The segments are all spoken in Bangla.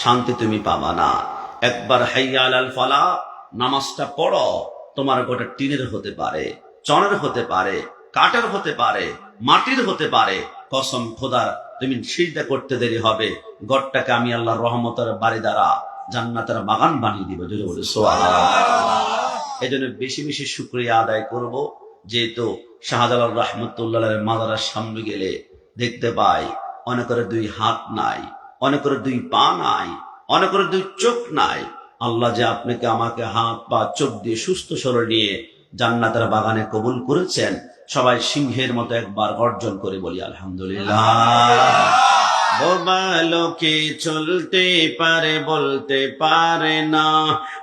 শান্তি তুমি পাবা না। একবার হাইয়া আলাল ফালাহ নামাজটা পড়ো, তোমার গোটা টিনের হতে পারে, চনের হতে পারে, কাঠের হতে পারে, মাটির হতে পারে, কসম খোদার তুমি সিজদা করতে দেরি হবে, ঘরটাকে আমি আল্লাহর রহমতের বাড়ি দ্বারা জান্নাতের বাগান বানিয়ে দিব। জোরে বলে সুবহানাল্লাহ। এজন্য বেশি বেশি শুকরিয়া আদায় করব। যেহেতু শাহজালাল রহমতুল্লাহ মাজারের সামনে গেলে দেখতে পাই অনেকের দুই হাত নাই, অনেকের দুই পা নাই, অনেকের দুই চোখ নাই। আল্লাহ যে আপনাকে আমাকে হাত পা চোখ দিয়ে সুস্থ শরীর নিয়ে জান্নাতের বাগানে কবুল করেছেন, সবাই সিংহের মতো একবার গর্জন করে বলি আলহামদুলিল্লাহ। বোবা লোকে চলতে পারে বলতে পারে না,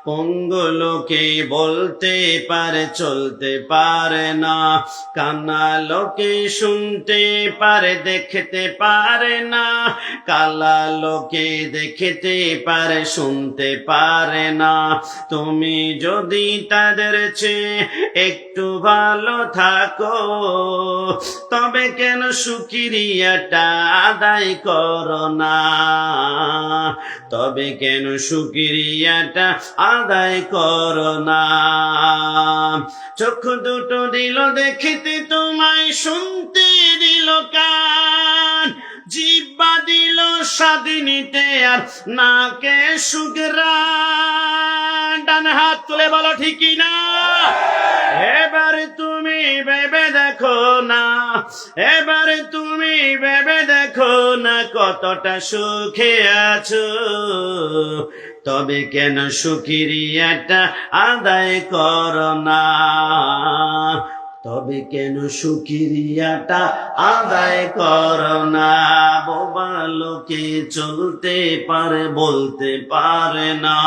পঙ্গু লোকে বলতে পারে চলতে পারে না, কানা লোকে শুনতে পারে দেখতে পারে না, কালা লোকে দেখতে পারে শুনতে পারে না। তুমি যদি তাদের চেয়ে একটু ভালো থাকো, তবে কেন শুকরিয়াটা আদায় করো না? তবে কেন শুকরিয়াটা আদায় করো না? চোখ দুটো দিল দেখতে তোমায়, শুনতে দিল কান, জিহ্বা দিল স্বাদ নিতে আর নাকে সুঘ্রাণ। ডান হাত তুলে বলো ঠিকই না? এবার তুমি ভেবে দেখো না, এবার তুমি ভেবে দেখো না কতটা সুখে আছো, তবে কেন শুকরিয়াটা আদায় করো না? তবে কেন শুকরিয়াটা আদায় করো না? বোবা লোকে চলতে পারে বলতে পারে না,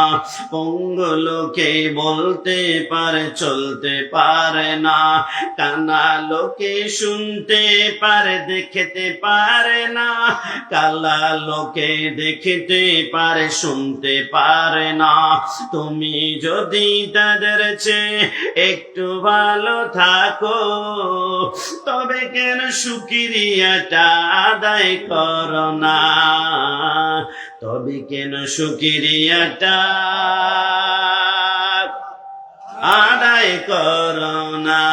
পঙ্গু লোকে বলতে পারে চলতে পারে না, কানা লোকে শুনতে পারে দেখতে পারে না, কালা লোকে দেখতে পারে শুনতে পারে না। তুমি যদি তাদের চেয়ে একটু ভালো থাকো, তবে কেন শুকরিয়াটা আদায় করো না? তবে কেন শুকরিয়াটা আদায় করো না?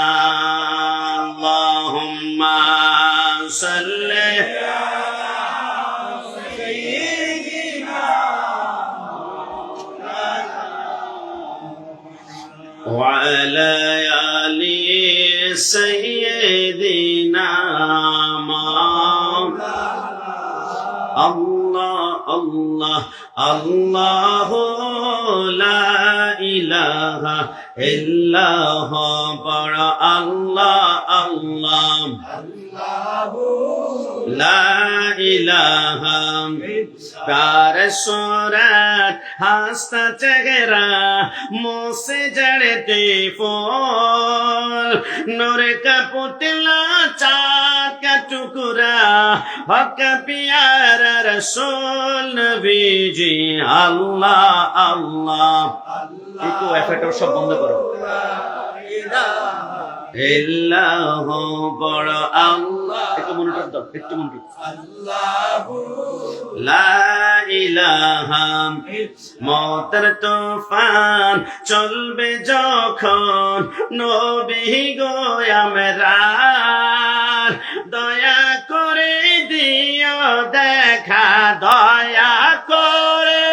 আল্লাহুম্মা সাল্লি ওয়া আলা আলি সাইয়্যিদিনা আল্লাহ আল্লাহ আল্লাহ লা ইলাহা ইল্লাল্লাহ বড় আল্লাহ আল্লাহ লা ইলাহা প্যার সুরাত হাসতা চেহারা মুঝसे जड़ते फूल नूर का पुतला चाँद का टुकड़ा हक प्यारा रसूल नबी जी अल्लाह अल्लाह। इको एफेक्टर सब बंद करो। ইল্লাহ বড় আল্লাহ। একটু মনিটর দাও, একটু মনিটর। আল্লাহু লা ইলাহা মতের তুফান চলবে যখন নবী গো আমরার, দয়া করে দিও দেখা, দয়া করে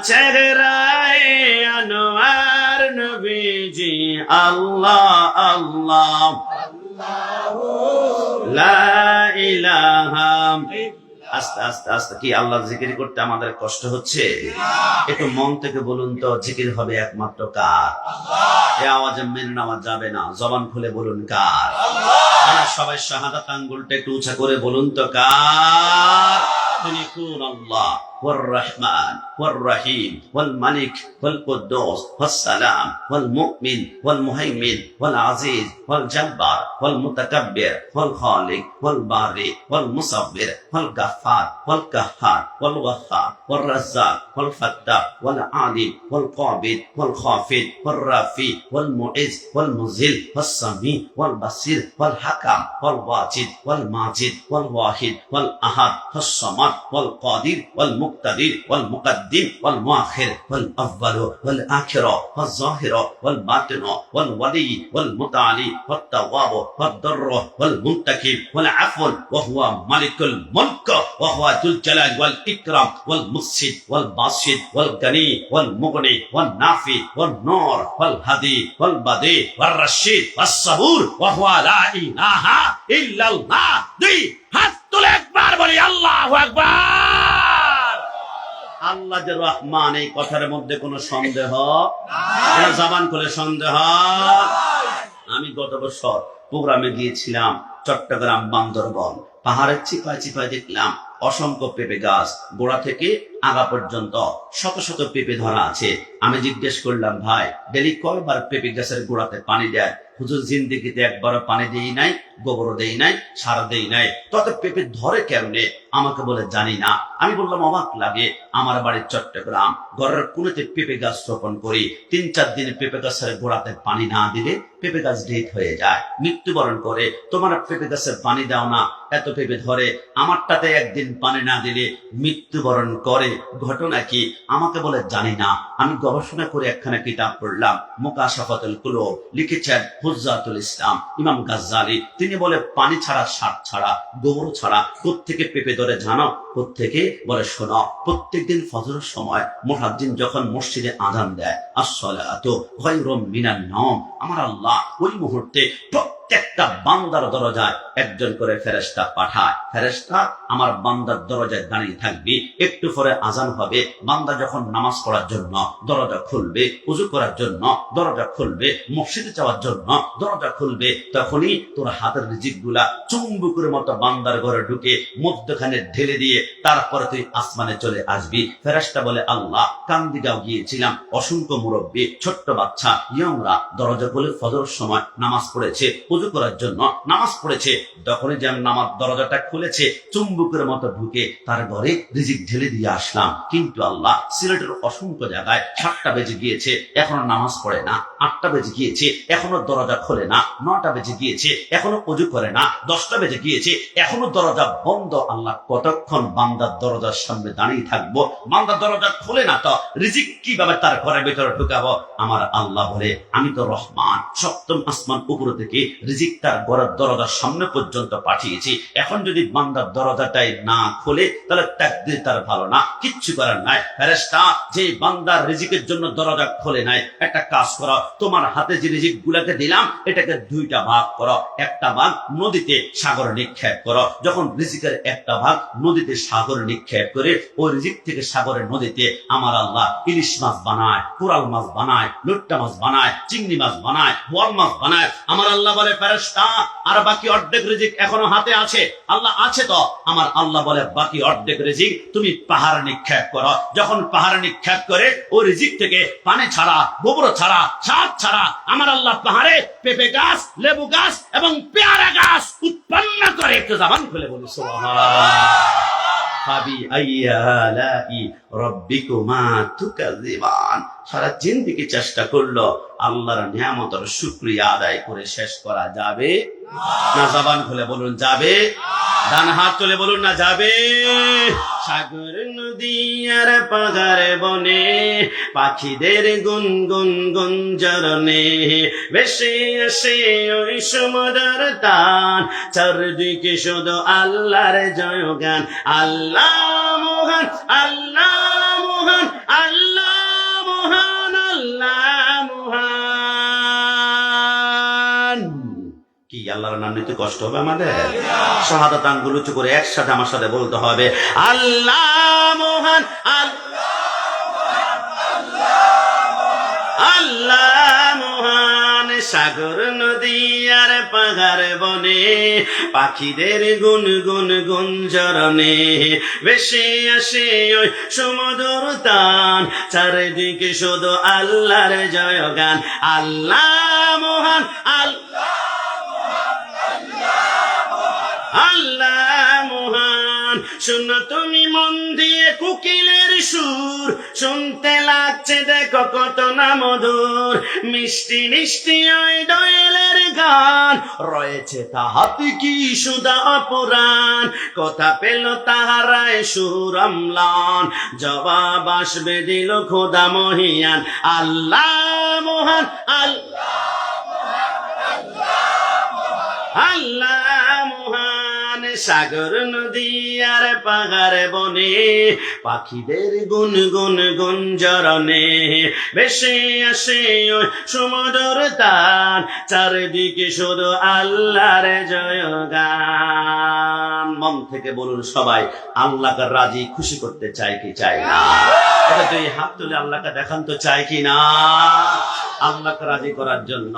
চেহারায় আনোয়ার নবীজি আল্লাহ আল্লাহ লা ইলাহা। আস্তে আস্তে আস্তে কি আল্লাহ জিকির করতে আমাদের কষ্ট হচ্ছে? একটু মন থেকে বলুন তো, জিকির হবে একমাত্র কার? এ আওয়াজে মেনে নেওয়া যাবে না, জবান খুলে বলুন কার? সবাই শাহাদাত আঙ্গুলটা একটু উঁচা করে বলুন তো কার? তিনি কোন আল্লাহ? والرحمن والرحيم والملك والقدوس والسلام والمؤمن والمهيمن والعزيز والجبار والمتكبر والخالق والبارئ والمصور والغفار والقهار والوهاب والرزاق والفتاح والعالم والقابض والخافض والرافع والمعز والمذل والسميع والبصير والحكم والواجد والماجد والواحد والأحد والصمد والقادر والمقتدر والمقدم والمؤخر والأول والآخر والظاهر والباطن والولي والمتعالي والتواب والضر والمنتقم والعفو وهو ملك الملك وهو ذو الجلال والإكرام والمفسد والباسط والغني والمغني والنافع والنور والهدي والبديع والرشيد والصبور وهو لا إله إلا الله দুই হাত তুলে একবার বলি আল্লাহু আকবার। আল্লাহ যে রহমান এই কথার মধ্যে কোনো সন্দেহ না, জবান খুলে সন্দেহ। আমি গত বছর প্রোগ্রামে গিয়েছিলাম চট্টগ্রাম বান্দরবন, পাহাড়ের চিপায় চিপায় দেখলাম অসংখ্য পেঁপে গাছ, গোড়া থেকে আগা পর্যন্ত শত শত পেঁপে ধরা আছে। আমি জিজ্ঞেস করলাম, ভাই ডেলি কয়বার পেঁপে গাছের গোড়াতে পানি দেয়? হুজুর জিন্দেগিতে একবারও পানি দেই নাই, গোবরও দেই নাই, সার দেই নাই, তত পেঁপে ধরে কেমনে? আমাকে বলে জানি না। আমি বললাম অবাক লাগে, আমার বাড়ির চট্টগ্রাম, ঘরের কোণেতে পেঁপে গাছ রোপণ করি, 3-4 দিন পেঁপে গাছের গোড়াতে পানি না দিলে পেঁপে গাছ ডেট হয়ে যায়, মৃত্যুবরণ করে। তোমার পেঁপে গাছে পানি দাও না, এত পেঁপে ধরে। আমারটাতে একদিন পানি না দিলে মৃত্যুবরণ করে। ঘটনা কি? আমাকে বলে জানি না। আমি গবেষণা করে একখানা কিতাব পড়লাম, মুকাশাফাতুল কুলুব, লিখেছেন হুজ্জাতুল ইসলাম ইমাম গাজ্জালি। তিনি বলে পানি ছাড়া, সার ছাড়া, গোবর ছাড়া কোত্থেকে পেঁপে ধরে জানো? কোত্থেকে? বলে শোনো, প্রত্যেকদিন ফজরের সময় মুয়াজ্জিন যখন মসজিদে আযান দেয়, আসসালাতু খায়রুম মিনান নাওম, আমার আল্লাহ ওই মুহূর্তে প্রত্যেকটা বান্দার দরজায় একজন করে ফেরেশতা পাঠায়। ফেরেশতা আমার বান্দার দরজায় দাঁড়িয়ে থাকবে। একটু পরে আজান হবে, বান্দা যখন নামাজ পড়ার জন্য দরজা খুলবে, ওযু করার জন্য দরজা খুলবে, মসজিদে যাওয়ার জন্য দরজা খুলবে, তখনই তোর হাতের রিজিকগুলা চুম্বকের মতো বান্দার ঘরে ঢুকে মধ্যখানে ঢেলে দিয়ে তারপরে তুই আসমানে চলে আসবি। ফেরেশতা বলে, আল্লাহ কান্দিগাঁও গিয়েছিলাম, অসংখ্য মুরব্বী, ছোট্ট বাচ্চা, ইয়ংরা দরজা খুলে ফজরের সময় নামাজ পড়েছে, ওযু করার জন্য নামাজ পড়েছে। তখনই যে নামাজ দরজাটা খুলেছে, চুম্বকের মতো ঢুকে তার ঘরে রিজিক ঢেলে দিয়ে আসলাম। কিন্তু আল্লাহ সিলেটের অসংখ্য জায়গায় 7টা বেজে গিয়েছে, এখনো নামাজ পড়ে না। 8টা বেজে গিয়েছে, এখনো দরজা খোলে না। 9টা বেজে গিয়েছে, এখনো ওযু করে না। 10টা বেজে গিয়েছে, এখনো দরজা বন্ধ। আল্লাহ কতক্ষণ বান্দার দরজার সামনে দাঁড়িয়ে থাকবো? বান্দার দরজা খুলে না তো রিজিক কিভাবে তার ঘরের ভিতরে ঢুকাবো? আমার আল্লাহ বলে, আমি তো রহমান, 7ম আসমান উপর থেকে রিজিক তার ঘরের দরজার সামনে পর্যন্ত পাঠিয়েছি। এখন যদি বান্দার দরজাটাই না খোলে, তাহলে তাকদীর তার ভালো না, কিচ্ছু করার নাই। ফেরেশতা যে বান্দার রিজিকের জন্য দরজা খোলে নাই, একটা কাজ করো, তোমার হাতে যে রিজিক গুলাকে দিলাম এটাকে 2টা ভাগ করো। একটা ভাগ নদীতে সাগরে নিক্ষেপ করো। যখন রিজিকের একটা ভাগ নদীতে সাগরে নিক্ষেপ করে ওই রিজিক থেকে সাগরের নদীতে আমার আল্লাহ ইলিশ মাছ বানায়, কোরাল মাছ বানায়, লুট্টা মাছ বানায়, চিংড়ি মাছ বানায়, বোয়াল মাছ বানায়। আমার আল্লাহ বলে, ফেরেশতা আর বাকি অর্ধেক রিজিক এখনো হাতে আছে। আল্লাহ আছে তো। আমার আল্লাহ বলে, বাকি অর্ধেক রিজিক তুমি পাহাড়ে নিক্ষেপ করো। যখন পাহাড়ে নিক্ষেপ করে ওই রিজিক থেকে পানি ছাড়া, গোবর ছাড়া, সার ছাড়া আমার আল্লাহ পাহাড়ে পেঁপে গাছ, লেবু গাছ এবং পেয়ারা গাছ উৎপন্ন করে। একটু জবান খুলে বলি সুবহানাল্লাহ। সারা জিন্দেগি চেষ্টা করলো, আল্লাহর নিয়ামতের শুকরিয়া আদায় করে শেষ করা যাবে না? জবান খুলে বলুন যাবে। ডান হাত তুলে বলুন না যাবে। সাগর নদী আর পাহাড় বনে পাখিদের গুনগুন গুঞ্জরণে ভেসে আসে ওই সমুদ্রের টান, চারদিকে শুধু আল্লাহর জয়গান। আল্লাহ মহান, আল্লাহ মহান, আল্লাহ মহান, আল্লাহ মহান। কি আল্লাহর নাম নিতে কষ্ট হবে আমাদের? শাহাদাত আঙ্গুল উঁচু করে একসাথে আমার সাথে বলতে হবে, আল্লাহ মহান, আল্লাহ মহান, সাগর নদী আর পাহাড় বনে পাখিদের গুন গুন গুঞ্জরণে ভেসে আসে ওই সমুদ্র তান চারিদিকে শুধু আল্লাহর জয়গান আল্লাহ মহান আল্লাহ মহান শোনো তুমি মন দিয়ে কোকিলের সুর শুনতে লাগছে দেখো কত না মধুর মিষ্টি মিষ্টি ওই দোয়েলের গান রয়েছে তাহাতে কি সুধা অপুরাণ কথা পেল তাহারায় সুর অম্লান জবাব আসবে দিল খোদা মহিয়ান আল্লাহ মহান আল্লাহ মহান সাগর নদী আর পাহাড় বনে পাখিদের গুন গুন গুঞ্জরণে ভেসে আসে ওই সমুদ্র তান চারিদিকে শুধু আল্লাহর জয়গান মন থেকে বলুন সবাই আল্লাহকে রাজি খুশি করতে চাই কি চাই না এটা দুই হাত তুলে আল্লাহকে দেখান তো চাই কি না আল্লাহকে রাজি করার জন্য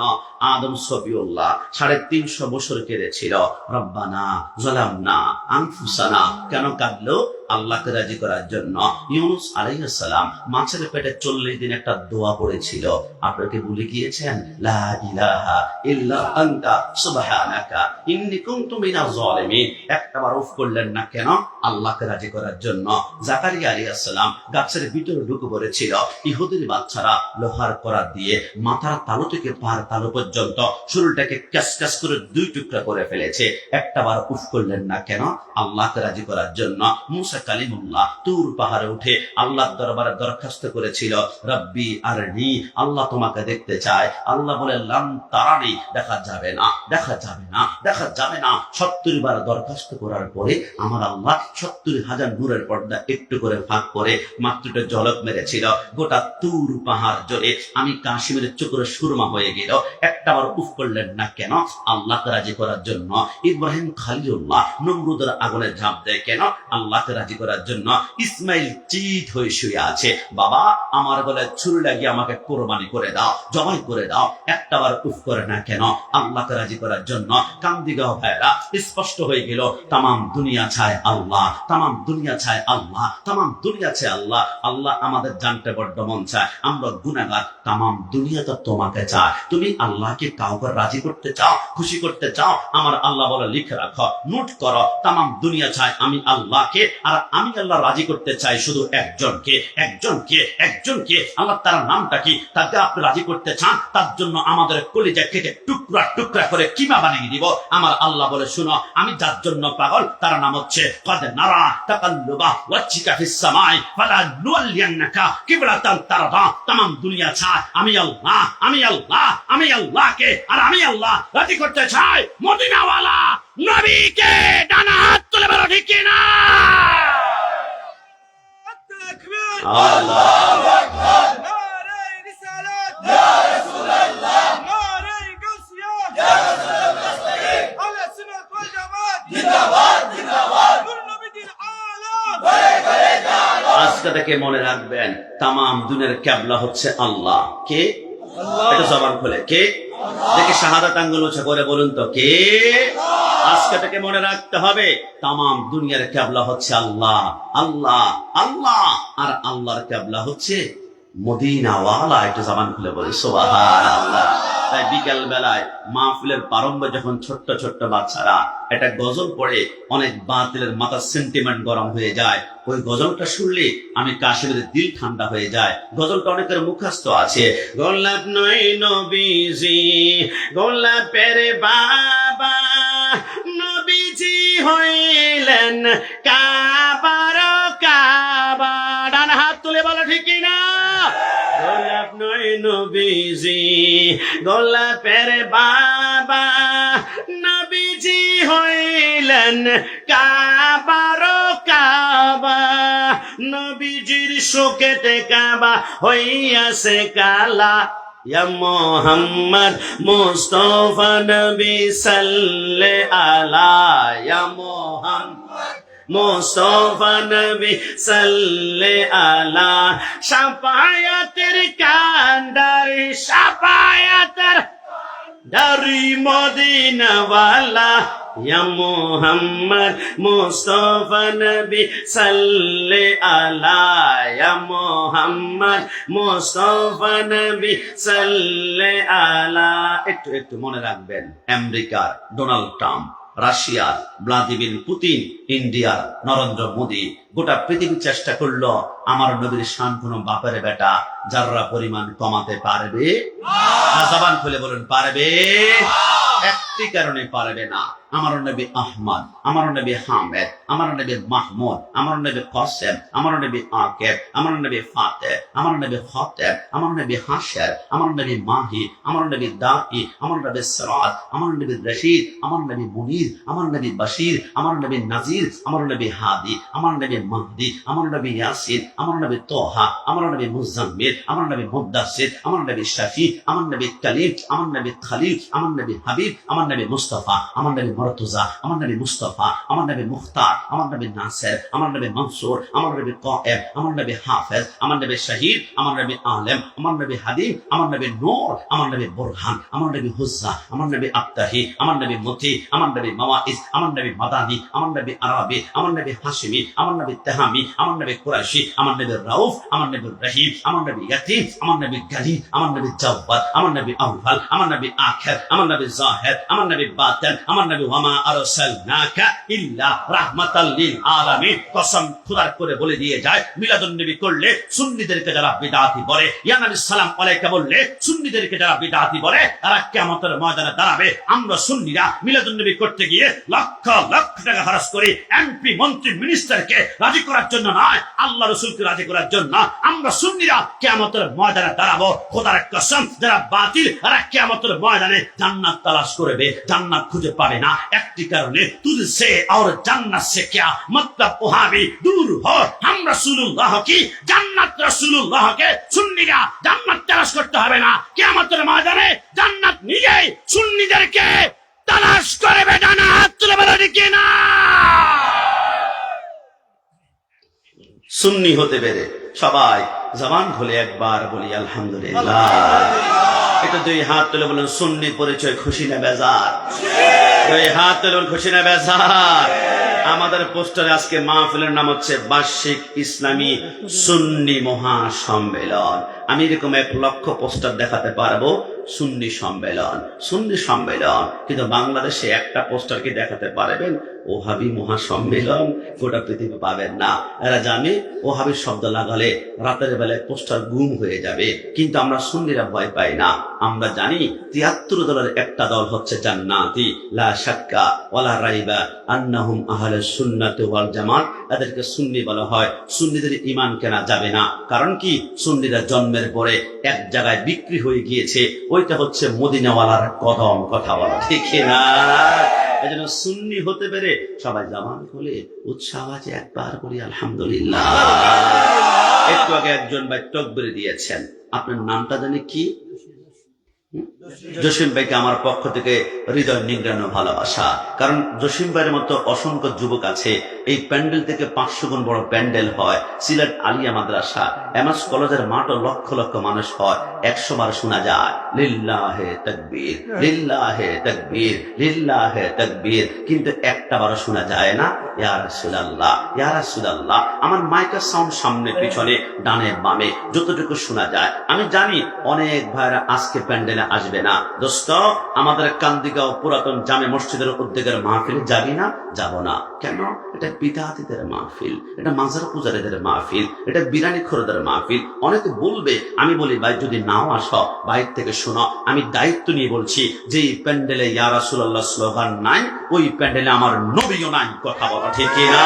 আদম সফিউল্লাহ 350 বছর কেঁদেছিল রব্বানা যালামনা আনফুসানা কেন কাঁদলো আল্লাহকে রাজি করার জন্য ইউনুস আলাইহিস সালাম মাছের পেটে 40 দিন একটা দোয়া পড়েছিল আপনাকে ভুলে গিয়েছেন লা ইলাহা ইল্লা আনতা সুবহানাকা ইন্নী কুনতু মিনাজ জালিমিন একবার উফ করলেন না কেন আল্লাহকে রাজি করার জন্য জাকারিয়া আলাইহিস সালাম গাছের ভিতরে ঢুকে পড়েছিল ইহুদির বাচ্চারা লোহার করাত দিয়ে মাথার তালু থেকে পার তালু পর্যন্ত শরীরটাকে ক্যাসক্যাস করে 2 টুকরা করে ফেলেছে একটাবার উফ করলেন না কেন আল্লাহকে রাজি করার জন্য মুসা কালিমুল্লাহ তুর পাহাড়ে উঠে আল্লাহর দরবারে দরখাস্ত করেছিল রব্বি আরনি আল্লাহ তোমাকে দেখতে চায় আল্লাহ বলে লাম তারানি দেখা যাবে না দেখা যাবে না দেখা যাবে না 70 বার দরখাস্ত করার পরে আমার আল্লাহ 70,000 নূরের পর্দা একটু করে ফাঁক করে মাত্রটা ঝলক মেরেছিল গোটা তুর পাহাড় জুড়ে আমি কাশ্মীরের চোখের সুরমা হয়ে গেল একটাবার উফ করলেন না কেন আল্লাহকে রাজি করার জন্য ইব্রাহিম খলিলুল্লাহ নমরুদের আগুনে ঝাঁপ দেয় কেন আল্লাহকে রাজি করার জন্য ইসমাইল চিত হয়ে শুয়ে আছে বাবা আমার গলায় ছুরি লাগিয়ে আমাকে কোরবানি করে দাও জবাই করে দাও একটাবার উফ করে না কেন আল্লাহকে রাজি করার জন্য কান্দিগাঁও ভাইরা স্পষ্ট হয়ে গেল তামাম দুনিয়া চায় আল্লাহ তামাম দুনিয়া চায় আল্লাহ তামাম দুনিয়া চায় আল্লাহ আল্লাহ আমাদের জানতে বড্ড মন চায় আমরা গুনাহগার তামাম দুনিয়া তো তোমাকে চায় তুমি আল্লাহকে কাউকে রাজি করতে চাও খুশি করতে চাও আমার আল্লাহ বলে লিখে রাখো নোট করো তামাম দুনিয়া চায় আমি আল্লাহকে আর আমি আল্লাহ রাজি করতে চাই শুধু একজনকে একজনকে একজনকে আল্লাহ তার নামটা কি তাকে আপনি রাজি করতে চান তার জন্য আমাদের কলিজা কেটে টুকরা টুকরা করে কিমা বানিয়ে দিব আমার আল্লাহ বলে শুনো আমি যার জন্য পাগল তার নাম হচ্ছে কদ নারা তাকাল্লুবা ওয়াজহিকা ফিস সামাই ফালা নুওয়াল্লিয়ান্নাকা কিবলাতান তারদা তামাম দুনিয়া চায় আমি আল্লাহ আমি আল্লাহ আমি আল্লাহকে আর আমি আল্লাহ রাজি করতে চাই মদিনাওয়ালা নবীকে ডানা হাত তুলে বলো ঠিক কিনা আল্লাহু আকবার নারে রিসালাত ইয়া রাসূলুল্লাহ নারে গাউসিয়া ইয়া রাসূলুল্লাহ মুস্তাকিম আলা সুন্নাত ওয়াল জামাত জিন্দাবাদ জিন্দাবাদ নূর নবীর আলম ঘরে ঘরে জানো আজকে থেকে মনে রাখবেন তামাম দুনিয়ার কিবলা হচ্ছে আল্লাহ কে আল্লাহ এটা জবান খুলে কে দেখে শাহাদাত আঙ্গুল উঁচু করে বলুন তো কে আজকে থেকে মনে রাখতে হবে তামাম দুনিয়ার কিবলা হচ্ছে আল্লাহ আল্লাহ আল্লাহ আর আল্লাহর কিবলা হচ্ছে মদিনাওয়ালা একটু জবান খুলে বলি সুবহানাল্লাহ তাই বিকেল বেলায় মাহফিলের প্রারম্ভে যখন ছোট্ট ছোট্ট বাচ্চারা একটা গজল পড়ে অনেক বাতিলের মাথা সেন্টিমেন্ট গরম হয়ে যায় ওই গজলটা শুনলে আমি কাশ্মীরের দিল ঠান্ডা হয়ে যায় গজলটা অনেকের মুখস্থ আছে গোলাপ নয় নবীজি গোলাপের বাবা নবীজি হইলেন কাবার কাবা ডান হাত তুলে বলো ঠিক না গোলাপ নয় নবীজি গোলাপের বাবা নবীজি হইলেন কাবার কাবা নবীজির শোকেতে কাবা হইয়াছে কালা ইয়া মুহাম্মদ মুস্তাফা নবী সাল্লাল্লাহু আলা ইয়া মুহাম্মদ মুস্তাফা নবী সাল্লাল্লাহু আলা শাফায়াতের কান্ডার শাফায়াতের দারি মদিনা ওয়ালা ইয়া মুহাম্মদ মুস্তাফা নবী সাল্লি আলা ইয়া মুহাম্মদ মুস্তাফা নবী সাল্লি আলা। একটু মনে রাখবেন, আমেরিকার ডোনাল্ড ট্রাম্প, রাশিয়ার ভ্লাদিমির পুতিন, ইন্ডিয়ার নরেন্দ্র মোদী, গোটা পৃথিবী চেষ্টা করলো আমার নবীর শান কোন বাপের বেটা যারা পরিমাণ কমাতে পারবে না? জবান খুলে বলুন, পারবে? একটি কারণে পারবে না, আমার নবী আহমদ, আমার নবী হামেদ, আমার নবী মাহমুদ, আমার নবী কাসেম, আমার নবী আকিব, আমার নবী ফাতেহ, আমার নবী খাতেব, আমার নবী হাশের, আমার নবী মাহি, আমার নবী দাই, আমার নবী সিরাত, আমার নবী রশিদ, আমার নবী মুনির, আমার নবী বাশির, আমার নবী নাজির, আমার নবী হাদি, আমার নবী মাহদি, আমার নবী ইয়াসিন, আমার নবী তোহা, আমার নবী মুজাম্মিল, আমার নবী মুদ্দাসির, আমার নবী শাফি, আমার নবী কালিম, আমার নবী খালিল, আমার নবী হাবিব, আমার নবী মুস্তাফা, আমার নবী মরতুজা, আমার নবী মুস্তাফা, আমার নবী মুখতার, আমার নবী নাসির, আমার নবী মনসুর, আমার নবী কায়েব, আমার নবী হাফেজ, আমার নবী শহীদ, আমার নবী আলেম, আমার নবী হাদিম, আমার নবী নূর, আমার নবী বুরহান, আমার নবী হুজ্জা, আমার নবী আত্তাহি, আমার নবী মুতি, আমার নবী মাওয়াইজ, আমার নবী মাদানী, আমার নবী আরবি, আমার নবী হাশিমি, আমার নবী তেহামি, আমার নবী কুরাইশি, আমার নবী রাউফ, আমার নবী রহিম, আমার নবী ইয়াতিম, আমার নবী গালিব, আমার নবী জাওয়াদ, আমার নবী আউয়াল, আমার নবী আখির, আমার নবী জাহির, আমার নবী বাতিন, আমার নবী ওয়ামা আরসালনাকা ইল্লা রাহমাতাল লিল আলামিন। কসম খোদার করে বলে দিয়ে যায়, মিলাদুন নবী করলে সুন্নিদেরকে যারা বিদআতি বলে, ইয়া নবী সালাম আলাইকা বললে সুন্নিদেরকে যারা বিদআতি বলে, তারা কিয়ামতের ময়দানে দাঁড়াবে। আমরা সুন্নিরা মিলাদুন নবী করতে গিয়ে লক্ষ লক্ষ টাকা খরচ করি এমপি, মন্ত্রী, মিনিস্টারকে রাজি করার জন্য নয়, আল্লাহ রাসূলকে রাজি করার জন্য। আমরা সুন্নিরা কিয়ামতের ময়দানে দাঁড়াবো। খোদার কসম, যারা বাতিল তারা কিয়ামতের ময়দানে জান্নাত তালাশ করবে, জান্নাত খুঁজে পাবে না। একটি কারণে, তুঝসে और जन्नत से क्या मतलब, वहां भी दूर हो। हम रसूलुल्लाह की जन्नत, रसूलुल्लाह के सुन्नीরা জান্নাত তালাশ করতে হবে না। কিয়ামতের ময়দানে জান্নাত নিজেই সুন্নিদেরকে তালাশ করবে। ডানা হাত তুলে বলো ঠিক না? সুন্নি হতে পেরে সবাই জবান খুলে একবার বলি আলহামদুলিল্লাহ। এটা দুই হাত তুলে বলুন, সুন্নি পরিচয় খুশি না বেজার? দুই হাত তুলে বলুন, খুশি না বেজার? আমাদের পোস্টারে আজকে মাহফিলের নাম হচ্ছে বার্ষিক ইসলামী সুন্নি মহাসম্মেলন। আমি এরকম 1 লক্ষ পোস্টার দেখাতে পারবো, সুন্নি সম্মেলন, সুন্নি সম্মেলন, কিন্তু বাংলাদেশে একটা পোস্টার কি দেখাতে পারবেন? ওহাবি মহাসম্মেলন গোটা পৃথিবী পাবেন না। এরা জানে ওহাবি শব্দ লাগালে রাতের বেলায় পোস্টার গুম হয়ে যাবে, কিন্তু আমরা সুন্নিরা ভয় পাই না। আমরা জানি 73 দলের একটা দল হচ্ছে জান্নাতি, লা শাক্কা ওয়ালা রাইবা আন্নাহুম আহলুস সুন্নাতি ওয়াল জামাত। এদেরকে সুন্নি বলা হয়। সুন্নিদের ঈমান কেনা যাবে না, কারণ কি? সুন্নিরা জন্মের পরে এক জায়গায় বিক্রি হয়ে গিয়েছে, ওইটা হচ্ছে মদিনাওয়ালার কদম। কথা বলা ঠিক না? এজন্য সুন্নি হতে পেরে সবাই জামান খুলে উৎসাহ আছে একবার করি আলহামদুলিল্লাহ। একটু আগে একজন ভাই তাকবীর দিয়েছেন, আপনার নামটা জানি কি? জসিম ভাইকে আমার পক্ষ থেকে হৃদয় নিংড়ানো ভালোবাসা। কারণ জসিম ভাইয়ের মতো অসংখ্য যুবক আছে। এই প্যান্ডেল থেকে 500 গুণ বড় প্যান্ডেল হয় সিলেট আলিয়া মাদ্রাসা, এমএস কলেজের মাঠও লক্ষ লক্ষ মানুষ হয়। 100 বার শোনা যায় লিল্লাহে তাকবীর, লিল্লাহে তাকবীর, লিল্লাহে তাকবীর, কিন্তু একটা বারও শোনা যায় না ইয়া রাসূলুল্লাহ, ইয়া রাসূলুল্লাহ। আমার মাইকের সাউন্ড সামনে পিছনে ডানে বামে যতটুকু শোনা যায়। আমি জানি অনেক ভাইরা আজকে প্যান্ডেলে আসবে না। দোস্ত, আমাদের কান্দিগাঁও পুরাতন জামে মসজিদের উদ্যোগের মাহফিলে যাবি না? যাব না। কেন? এটা বিদআতীদের মাহফিল, এটা মাজার পূজারীদের মাহফিল, এটা বিরানি খোরদের মাহফিল। অনেকে বলবে, আমি বলি ভাই যদি নাও আসো বাইরে থেকে শোনো। আমি দায়িত্ব নিয়ে বলছি, যে প্যান্ডেলে ইয়া রাসূলুল্লাহ স্লোগান নাই, ওই প্যান্ডেলে আমার নবীও নাই। কথা বলা ঠিক না?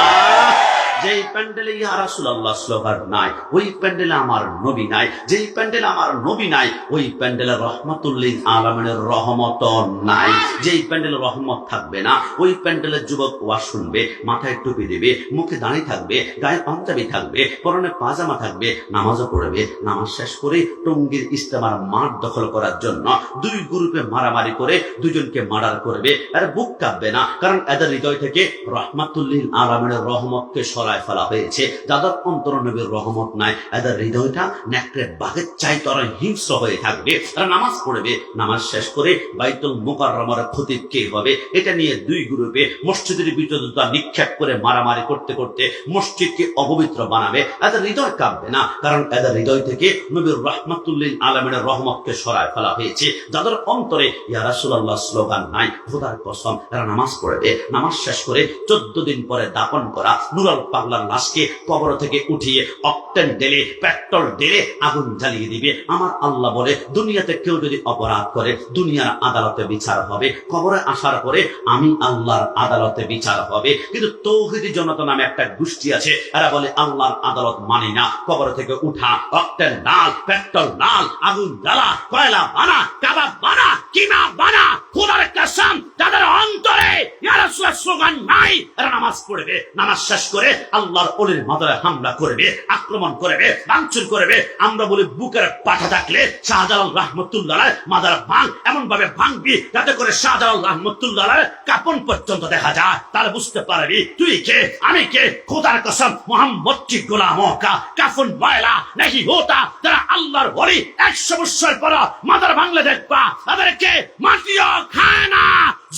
যেই প্যান্ডেলে ইয়া রাসূলুল্লাহ স্লোগান নাই, ওই প্যান্ডেলে আমার নবী নাই। যেই প্যান্ডেলে আমার নবী নাই, ওই প্যান্ডেলে রহমাতুল লিল আলামিনের রহমত নাই। যেই প্যান্ডেলে রহমত থাকবে না, ওই প্যান্ডেলের যুবক ওয়াজ শুনবে, মাথায় টুপি দেবে, মুখে দাঁড়িয়ে থাকবে, গায়ে পাঞ্জাবি থাকবে, পরনে পাজামা থাকবে, নামাজও পড়বে। নামাজ শেষ করে টঙ্গীর ইস্তেমার মাঠ দখল করার জন্য 2 গ্রুপে মারামারি করে 2 জনকে মার্ডার করবে। আর বুক কাঁপবে না, কারণ এদের হৃদয় থেকে রহমাতুল লিল আলামিনের রহমতকে সরায় ফেলা হয়েছে। যাদের অন্তর নবীর রহমত নাই, এদের হৃদয়টা নেকড়ে বাঘের চাইতে আরো হিংস্র হয়ে থাকবে। তারা নামাজ পড়বে, নামাজ শেষ করে বাইতুল মুকাররমের খতিব কে হবে এটা নিয়ে দুই গ্রুপে মসজিদের ভিতরে নিক্ষেপ করে মারামারি করতে করতে মসজিদকে অপবিত্র বানাবে। এদের হৃদয় কাঁপবে না, কারণ এদের হৃদয় থেকে নবীর রাহমাতুল্লিল আলামিনের রহমতকে সরায় ফেলা হয়েছে। যাদের অন্তরে ইয়া রাসূলুল্লাহ স্লোগান নাই, খোদার কসম এরা নামাজ পড়বে, নামাজ শেষ করে 14 দিন পরে দাফন করা নুরাল পাগলার লাশকে কবর থেকে উঠিয়ে অক্টেন ঢেলে পেট্রোল ঢেলে আগুন জ্বালিয়ে দিবে। আমার আল্লাহ বলে, দুনিয়াতে কেউ যদি অপরাধ করে দুনিয়ার আদালতে বিচার হবে, কবরে আসার পরে আমি আল্লাহর আদালতে বিচার হবে। কিন্তু তৌহিদি জনতা নামে একটা গোষ্ঠী আছে, এরা বলে আল্লাহর আদালত মানি না, কবর থেকে উঠা অক্টেন ডাল পেট্রোল ডাল আগুন জ্বালা কয়লা বানা কাবাব বানা কিমা বানা। খোদার কসম তাদের অন্তরে ইয়া রাসূলুল্লাহ স্লোগান নাই। এরা নামাজ পড়বে, নামাজ শেষ করে আল্লাহর ওলির মাজারে হামলা করবে, আক্রমণ করবে, ভাঙচুর করবে। আমরা বলি বুকের পাঠা থাকলে শাহজালাল রাহমাতুল্লাহ মাজার ভাঙ, এমন ভাবে ভাঙবি যাতে করে শাহজালাল রাহমাতুল্লাহ কাপন পর্যন্ত দেখা যায়। তাহলে বুঝতে পারবি তুই কে আমি কে। খোদার কসম মোহাম্মদ কি গোলাম কা কাফন ময়লা নাকি হোতা। তারা আল্লাহর ওলি 100 বছর পর মাজার ভাঙলে দেখবা তাদেরকে মাটিও খায় না,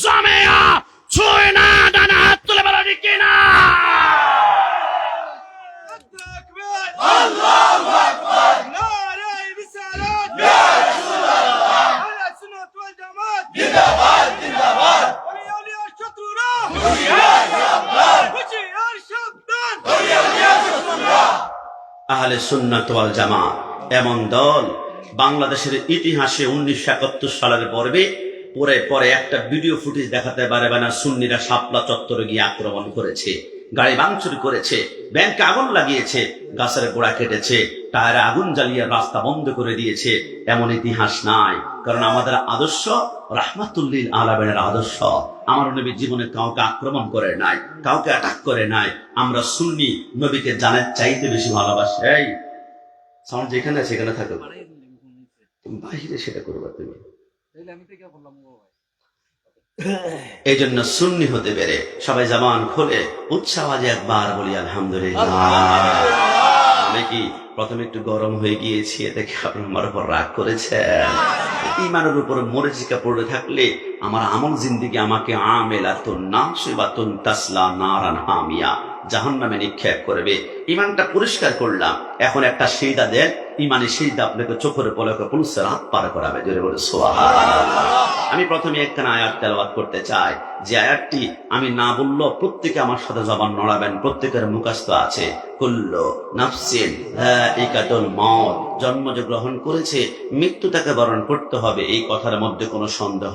জমেও ছুঁয় না। ডানা হাত তুলে বলো ঠিক কিনা? আল্লাহু আকবার, নারে রিসালাত, ইয়া রাসূলুল্লাহ, আহলে সুন্নাত ওয়াল জামাত, জিন্দাবাদ জিন্দাবাদ। ওলিয়া শত্রুরা হুশিয়ার সাবধান, হুশিয়ার সাবধান, ওলিয়া শত্রুরা। আহলে সুন্নাত ওয়াল জামাত এমন দল বাংলাদেশের ইতিহাসে 1971 সালের পরে পরে একটা ভিডিও ফুটেজ দেখাতে পারবে না সুন্নিরা শাপলা চত্বরে গিয়ে আক্রমণ করেছে, গাড়ি ভাঙচুর করেছে, ব্যাংকে আগুন লাগিয়েছে, গাছের গোড়া কেটেছে, টায়ারে আগুন জ্বালিয়ে রাস্তা বন্ধ করে দিয়েছে। এমন ইতিহাস নাই, কারণ আমাদের আদর্শ রাহমাতুল্লিল আলামিনের আদর্শ। আমার নবী জীবনে কাউকে আক্রমণ করে নাই, কাউকে অ্যাটাক করে নাই। আমরা সুন্নি নবীকে জানার চাইতে বেশি ভালোবাসি। এই সাউন্ড যেখানে সেখানে থাকো, বাহিরে সেটা করবা তুমি। এই জন্য সুন্নি হতে পেরে সবাই জবান খোলে উৎসাহে একবার বলি আলহামদুলিল্লাহ। আমি কি প্রথমে একটু গরম হয়ে গিয়েছি, দেখে আপনি আমার উপর রাগ করেছেন। ইমানের উপর মরিচিকা পড়ে থাকলে আমার আমল জিন্দিগি আমাকে আমেলাতুন নাসিবাতুন তাসলা নারান হামিয়া জাহান্নামে নিক্ষেপ করবে। ইমানটা পরিষ্কার করলাম, এখন একটা সিজদা দেন, ইমানি সিজদা আপনাকে চোখের পলকে পুলিশের হাত পার করাবে। জোরে বলে সুবহানাল্লাহ। আমি প্রথমে একখানা আয়াত তেলাওয়াত করতে চাই, যে আয়াতটি আমি না বললেও প্রত্যেকে আমার সাথে জবান নড়াবেন, প্রত্যেকের মুখস্থ আছে। কুল্লু নাফসিন যায়িকাতুল মাউত, জন্ম যে গ্রহণ করেছে মৃত্যু তাকে বরণ করতে হবে, এই কথার মধ্যে কোনো সন্দেহ।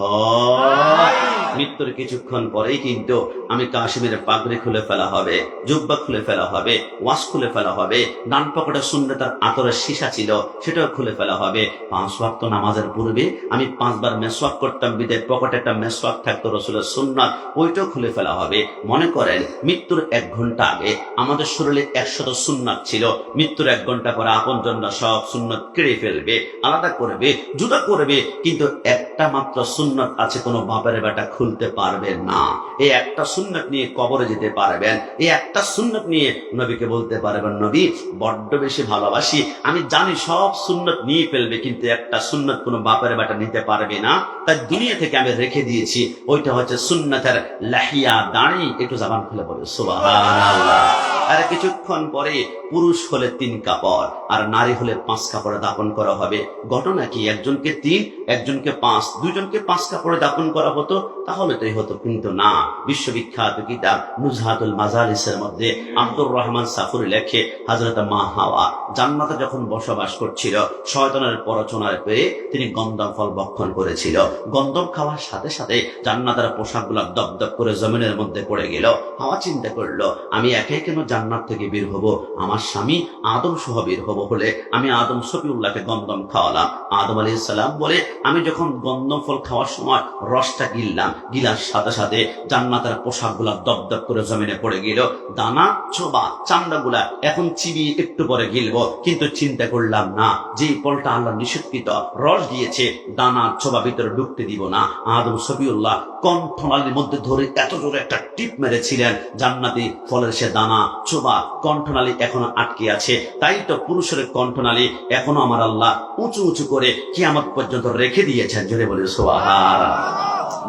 মৃত্যুর কিছুক্ষণ পরেই কিন্তু আমি কাশ্মীরের পাগড়ি খুলে ফেলা হবে, জুব্বা খুলে ফেলা হবে, ওয়াশ খুলে ফেলা হবে, ডান পকেটে সুন্নতের আতরের সীসা ছিল সেটাও খুলে ফেলা হবে। 5 ওয়াক্ত নামাজের পূর্বে আমি 5 বার মেসওয়াক করতাম, বিদে পকেটে একটা মেসওয়াক থাকতো রসুলের সুন্নাত, ওইটাও খুলে ফেলা হবে। মনে করেন মৃত্যুর 1 ঘন্টা আগে আমাদের শরীরে 100 সুন্নাত ছিল, মৃত্যুর 1 ঘন্টা পরে আপন জনরা সব সুন্নাত কেড়ে ফেলবে, আলাদা করবে, জুদা করবে, কিন্তু একটা মাত্র সুন্নাত আছে কোনো বাপের বেটা খুলতে পারবে না। এই একটা সুন্নাত নিয়ে কবরে যেতে পারবেন, এই একটা সুন্নাত নিয়ে নবীকে বলতে পারবেন নবী বড্ড বেশি ভালোবাসি। আমি জানি সব সুন্নাত নিয়ে ফেলবে, কিন্তু একটা সুন্নাত কোনো বাপের বেটা নিতে পারবে না, তাই দুনিয়া থেকে আমি রেখে দিয়েছি। ওইটা হচ্ছে সুন্নাতের লাহিয়া দাড়ি। একটু জবান খুলে বলে সুবহানাল্লাহ। আর কিছুক্ষণ পরে পুরুষ হলে 3 কাপড় আর নারী হলে 5 কাপড়ে দাফন করা হবে। ঘটনা কি, একজনকে 3 একজনকে 5, দুজনকে 5 কাপড়ে দাফন করা হতো তাহলে তো হতো, কিন্তু না। বিশ্ববিখ্যাত কিতাব নুজহাতুল মাজালিসের মধ্যে আব্দুর রহমান সাফুরি লেখে, হযরত মা হাওয়া জান্নাতে যখন বসবাস করছিল শয়তানের প্ররোচনায় পেয়ে তিনি গন্ধম ফল ভক্ষণ করেছিল। গন্ধম খাওয়ার সাথে সাথে জান্নাতের পোশাকগুলো দপদপ করে জমিনের মধ্যে পড়ে গেল। হাওয়া চিন্তা করলো, আমি একে কেন জান্নাত থেকে বের হব, আমার স্বামী আদম সহ বের হব বলে আমি আদম সফিউল্লাহকে গন্ধম খাওয়ালাম। আদম আলাইহিস সালাম বলে, আমি যখন গন্ধম ফল খাওয়ার সময় রসটা গিললাম, গিলার সাথে সাথে জান্নাতের পোশাকগুলা দপদপ করে জমিনে পড়ে গেল। দানা ছোবা চামড়াগুলা এখন চিবিয়ে একটু পরে গিলবো, কিন্তু চিন্তা করলাম না যে ফলটা আল্লাহ নিষেধকৃত, রস দিয়েছে, দানা ছোবা ভিতরে ঢুকতে দিব না। আদম সফিউল্লাহ কণ্ঠনালীর মধ্যে ধরে এত জোরে একটা টিপ মেরেছিলেন, জান্নাতি ফলের সে দানা ছোবা কণ্ঠনালী এখনো আটকে আছে। তাই তো পুরুষের কণ্ঠনালী এখনো আমার আল্লাহ উঁচু উঁচু করে কিয়ামত পর্যন্ত রেখে দিয়েছেন। জোরে বলে সুবহানাল্লাহ।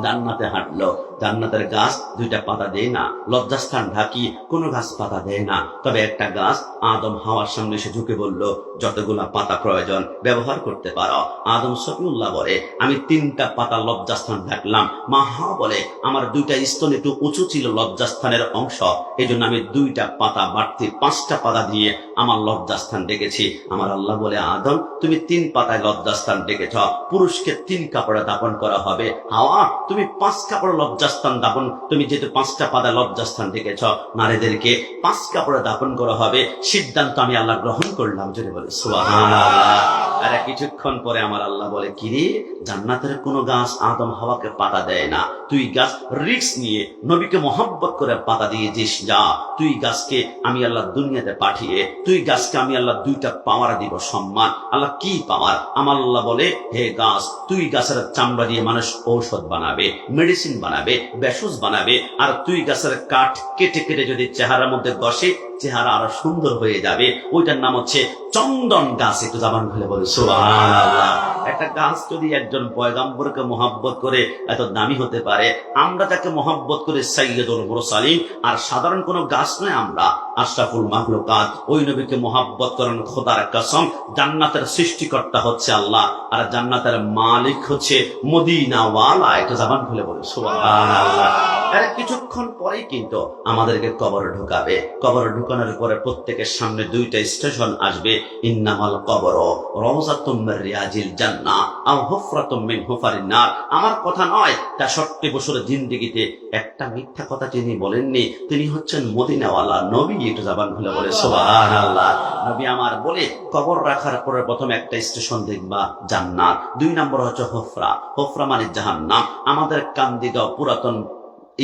জান্নাতে হাঁটলো, জান্নাতের গাছ দুইটা পাতা দেয় না, লজ্জাস্থান ঢাকি কোনো গাছ পাতা দেয় না। তবে একটা গাছ আদম হাওয়ার সামনে এসে ঝুঁকে বলল, যতগুলা পাতা প্রয়োজন ব্যবহার করতে পারো। আদম সফিউল্লাহ বলে, আমি 3টা পাতা লজ্জাস্থান ঢাকলাম। মা হাওয়া বলে, আমার 2টা স্তন একটু উঁচু ছিল লজ্জাস্থানের অংশ, এই জন্য আমি 2টা পাতা বাড়তি 5টা পাতা দিয়ে আমার লজ্জাস্থান ডেকেছি। আমার আল্লাহ বলে, আদম তুমি 3 পাতায় লজ্জাস্থান ডেকেছ, পুরুষকে 3 কাপড়ে দাপন করা হবে। হাওয়া তুমি 5 কাপড়ে লজ্জাস্থান দাপন, তুমি যেহেতু 5টা পাতা লজ্জাস্থান ডেকেছ, নারীদেরকে 5 কাপড়ে দাপন করা হবে। সিদ্ধান্ত আমি আল্লাহ গ্রহণ করলাম। যদি বলে সুবহানাল্লাহ। আর কিছুক্ষণ পরে আমার আল্লাহ বলে, কিরে জান্নাতের কোনো গাছ আদম হাওয়াকে পাতা দেয় না, তুই গাছ রিস্ক নিয়ে নবীকে মহব্বত করে পাতা দিয়ে দিস। যা, তুই গাছকে আমি আল্লাহ দুনিয়াতে পাঠিয়ে তুই গাছকে আমি আল্লাহ 2টা পাওয়ার দিব, সম্মান। আল্লাহ কি পাওয়ার? আমার আল্লাহ বলে, হে গাছ, তুই গাছের চামড়া দিয়ে মানুষ ঔষধ বানাবে, মেডিসিন বানাবে, ভেষজ বানাবে। আর তুই গাছের কাঠ কেটে কেটে যদি চেহারার মধ্যে ঘষে, চেহারা আরো সুন্দর হয়ে যাবে। ওইটার নাম হচ্ছে চন্দন গাছ। একটু জবান খুলে বলে সুবহানাল্লাহ। একটা গাছ যদি একজন পয়গম্বরকে মহব্বত করে এত দামি হতে পারে, আমরা তাকে মহব্বত করে সাইয়্যিদুল মুরসালিন, আর সাধারণ কোনো গাছ নয়, আমরা আশরাফুল মাখলুকাত। ওই নবীকে মহব্বত করেন খোদার কসম। জান্নাতের সৃষ্টিকর্তা হচ্ছে আল্লাহ, আর জান্নাতের মালিক হচ্ছে মদিনাওয়ালা। একটু জবান খুলে বলে সুবহানাল্লাহ। আরে কিছুক্ষণ পরেই কিন্তু আমাদেরকে কবরে ঢুকাবে। কবরে ঢুকানোর পরে প্রত্যেকের সামনে 2টা স্টেশন আসবে। ইন্নামাল কবর রওজাতুম মির রিয়াজিল জান্নাহ আও হুফরাতুম মিন হুফারিন নার। আমার কথা নয়, 63 বছরের জিন্দেগিতে একটা মিথ্যা কথা যিনি বলেননি, তিনি হচ্ছেন মদিনাওয়ালা নবী। একটু জবান খুলে বলে সুবহানাল্লাহ। নবী আমার বলে, কবর রাখার পরে প্রথম একটা স্টেশন দেখবা জান্নাত, 2 নম্বর হচ্ছে হুফরা। হুফরা মানে জাহান্নাম। আমাদের কান্দিগাঁও পুরাতন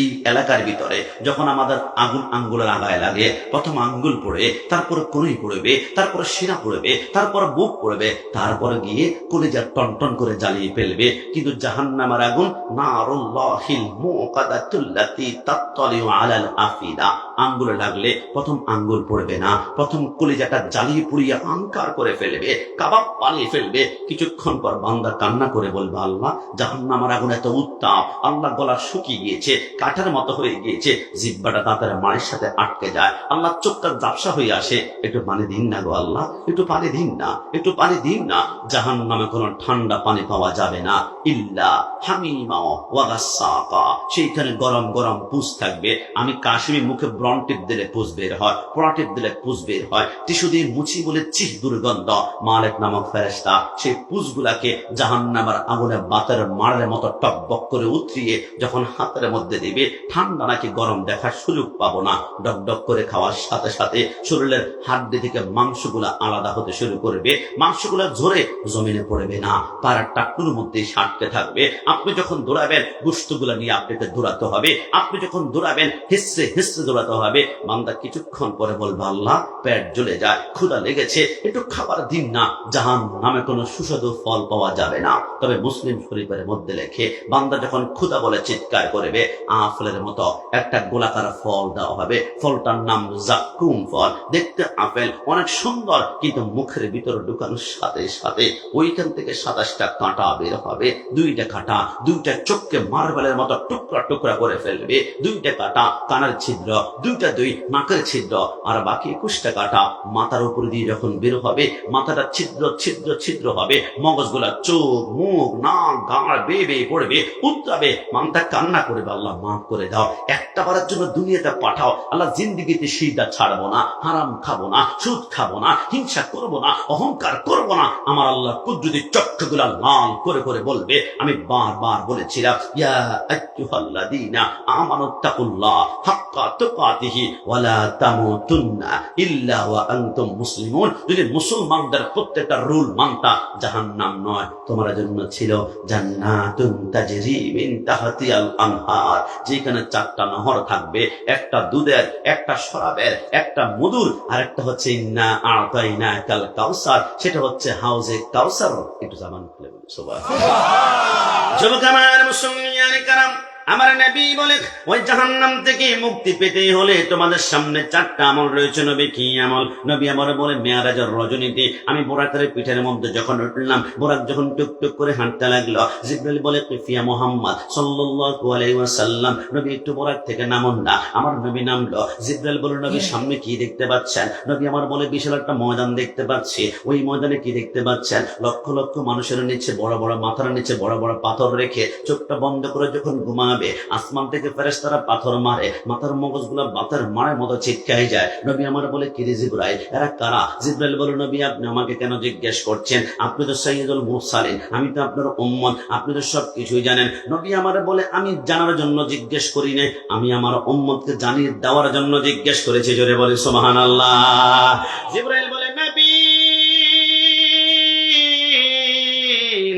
এই এলাকার ভিতরে যখন আমাদের আগুন আঙ্গুলের আগায় লাগে, প্রথম আঙ্গুল পড়ে, তারপরে কনুই পড়বে, তারপরে শিরা পড়বে, তারপরে বুক পড়বে, তারপরে গিয়ে কলিজা টনটন করে জ্বালিয়ে ফেলবে। কিন্তু জাহান্নামের আগুন নারুল্লাহিল মুকাদাতুল্লাতি তাত্তালিউ আলাল আফিদা। আঙ্গুলে লাগলে প্রথম আঙ্গুল পড়বে না, প্রথম কলিজাটা জ্বালিয়ে পুড়িয়ে আঙ্কার করে ফেলবে, কাবাব বানিয়ে ফেলবে। কিছুক্ষণ পর বান্দা কান্না করে বলবে, আল্লাহ জাহান্নামের আগুন এত উত্তাপ, আল্লাহ গলা শুকিয়ে গিয়েছে, কাঠের মতো হয়ে গিয়েছে, জিহ্বাটা দাঁতের মাড়ির সাথে আটকে যায়, আল্লাহ চোখটা ঝাপসা হয়ে আসে। একটু পানি দিন না গো আল্লাহ, একটু পানি দিন না, একটু পানি দিন না। জাহান্নামে কোনো ঠান্ডা পানি পাওয়া যাবে না, ইল্লা হামিমা ওয়া গাসসাকা। সেইখানে গরম গরম পুষ থাকবে। আমি কাশ্মীর মুখে ব্রন টিপ দিলে পুষ বের হয়, পড়া টিপ দিলে পুষ বের হয়, টিস্যু দিয়ে মুছি বলে চিহ দুর্গন্ধ। মালিক নামক ফেরেশতা সেই পুষগুলাকে জাহান্নামের আগুনে বাতের মারের মতো টকবক করে উতরিয়ে যখন হাতের মধ্যে দিবে, ঠান্ডা নাকি গরম দেখার সুযোগ পাবো না। ডক ডক করে খাওয়ার সাথে সাথে শরীরের হাড্ডি থেকে মাংসগুলা আলাদা হতে শুরু করবে। মাংসগুলা ঝরে জমিনে পড়বে না, পাড়ার টাকুর মধ্যে সাটকে থাকবে। আপনি যখন দৌড়াবেন, গোশতগুলা নিয়ে আপনাকে দৌড়াতে হবে। আপনি যখন দৌড়াবেন, হিসড়ে হিসড়ে দৌড়াতে হবে। বান্দা কিছুক্ষণ পরে বলবে, আল্লাহ পেট জ্বলে যায়, ক্ষুধা লেগেছে, একটু খাবার দিন না। জাহান্নামে কোনো সুস্বাদু ফল পাওয়া যাবে না। তবে মুসলিম শরীফের মধ্যে লেখে, বান্দা যখন ক্ষুধা বলে চিৎকার করবে, আপেলের মতো একটা গোলাকার ফল দেওয়া হবে। ফলটার নাম জাক্কুম ফল। দেখতে আপেল অনেক সুন্দর, কিন্তু মুখের ভিতরে ঢুকানোর সাথে সাথে ওইখান থেকে 27টা কাঁটা বের হবে। 2টা কাঁটা 2টা চোখকে মার্বেলের মতো টুকরা টুকরা করে ফেলবে। 2টা কাঁটা কানের ছিদ্র, 2টা 2 নাকের ছিদ্র, আর বাকি 21টা কাঁটা মাথার উপর দিয়ে যখন বের হবে, মাথাটা ছিদ্র ছিদ্র ছিদ্র হবে। মগজগুলা চোখ, মুখ, নাক, গাঁড় বেয়ে বেয়ে পড়বে, উত্তাবে। মানটা কান্না করবে, আল্লাহ মাফ করে দাও, একটা বারের জন্য দুনিয়াতে পাঠাও। আল্লাহ জিন্দিগিতে সিজদা ছাড়বো না, হারাম খাবো না, সুদ খাবো না, হিংসা করবো না, অহংকার করবো না। আমার আল্লাহ কুদরতি চক্ষুগুলা লাল করে করে বলবে, আমি বারবার বলেছিলাম, ইয়া আইয়ুহাল্লাযীনা আমানুত্তাকুল্লাহ হাক্কা তুকাতিহি ওয়া লা তামুতুন্না ইল্লা ওয়া আনতুম মুসলিমুন। যদি মুসলমানদের প্রত্যেকটা রুল মানতা, জাহান্নাম নয়, তোমার জন্য ছিল জান্নাতুন তাজরি মিন তাহতিয়াল আনহার, যেখানে 4টা নহর থাকবে, একটা দুধের, একটা শরাবের, একটা মধুর, আর একটা হচ্ছে ইন্না আ'তাইনাকাল কাউসার, সেটা হচ্ছে হাউজে কাউসার। একটু জামান খুলে বলি সুবহানাল্লাহ। যুবক আমার, মুসলমান কারাম, আমার নবী বলে ওই জাহান্নাম থেকে মুক্তি পেতে হলে তোমাদের সামনে 4টা আমল রয়েছে। নবী কি আমল? নবী আমার বলে মেয়ারাজের রজনীতে আমি বোরাকের পিঠের মধ্যে যখন উঠলাম, বোরাক যখন টুকটুক করে হাঁটতে লাগলো, জিবরাইল বলে কিফিয়া মুহাম্মদ সাল্লাল্লাহু আলাইহি ওয়াসাল্লাম, নবী একটু বোরাক থেকে নামুন না। আমার নবী নামলো। জিবরাইল বলে নবী সামনে কি দেখতে পাচ্ছেন? নবী আমার বলে বিশাল একটা ময়দান দেখতে পাচ্ছি। ওই ময়দানে কি দেখতে পাচ্ছেন? লক্ষ লক্ষ মানুষের নিচে বড় বড় মাথার নিচে বড় বড় পাথর রেখে চোখটা বন্ধ করে যখন ঘুমাবে, আসমান থেকে ফেরেশতারা পাথর মারে, মাথার মগজগুলো বাতের মারের মতো ছিটকাই যায়। নবী আমার বলে কিরে জিবরাইল, এরা কারা? জিবরাইল বলে নবী আপনি আমাকে কেন জিজ্ঞেস করছেন? আপনি তো সাইয়্যিদুল মুরসালিন, আমি তো আপনার উম্মত, আপনি তো সব কিছুই জানেন। নবী আমার বলে আমি জানার জন্য জিজ্ঞেস করি নাই, আমি আমার উম্মতকে জানিয়ে দেওয়ার জন্য জিজ্ঞেস করেছি। জোরে বলে সুবহানাল্লাহ। জিবরাইল বলে নবী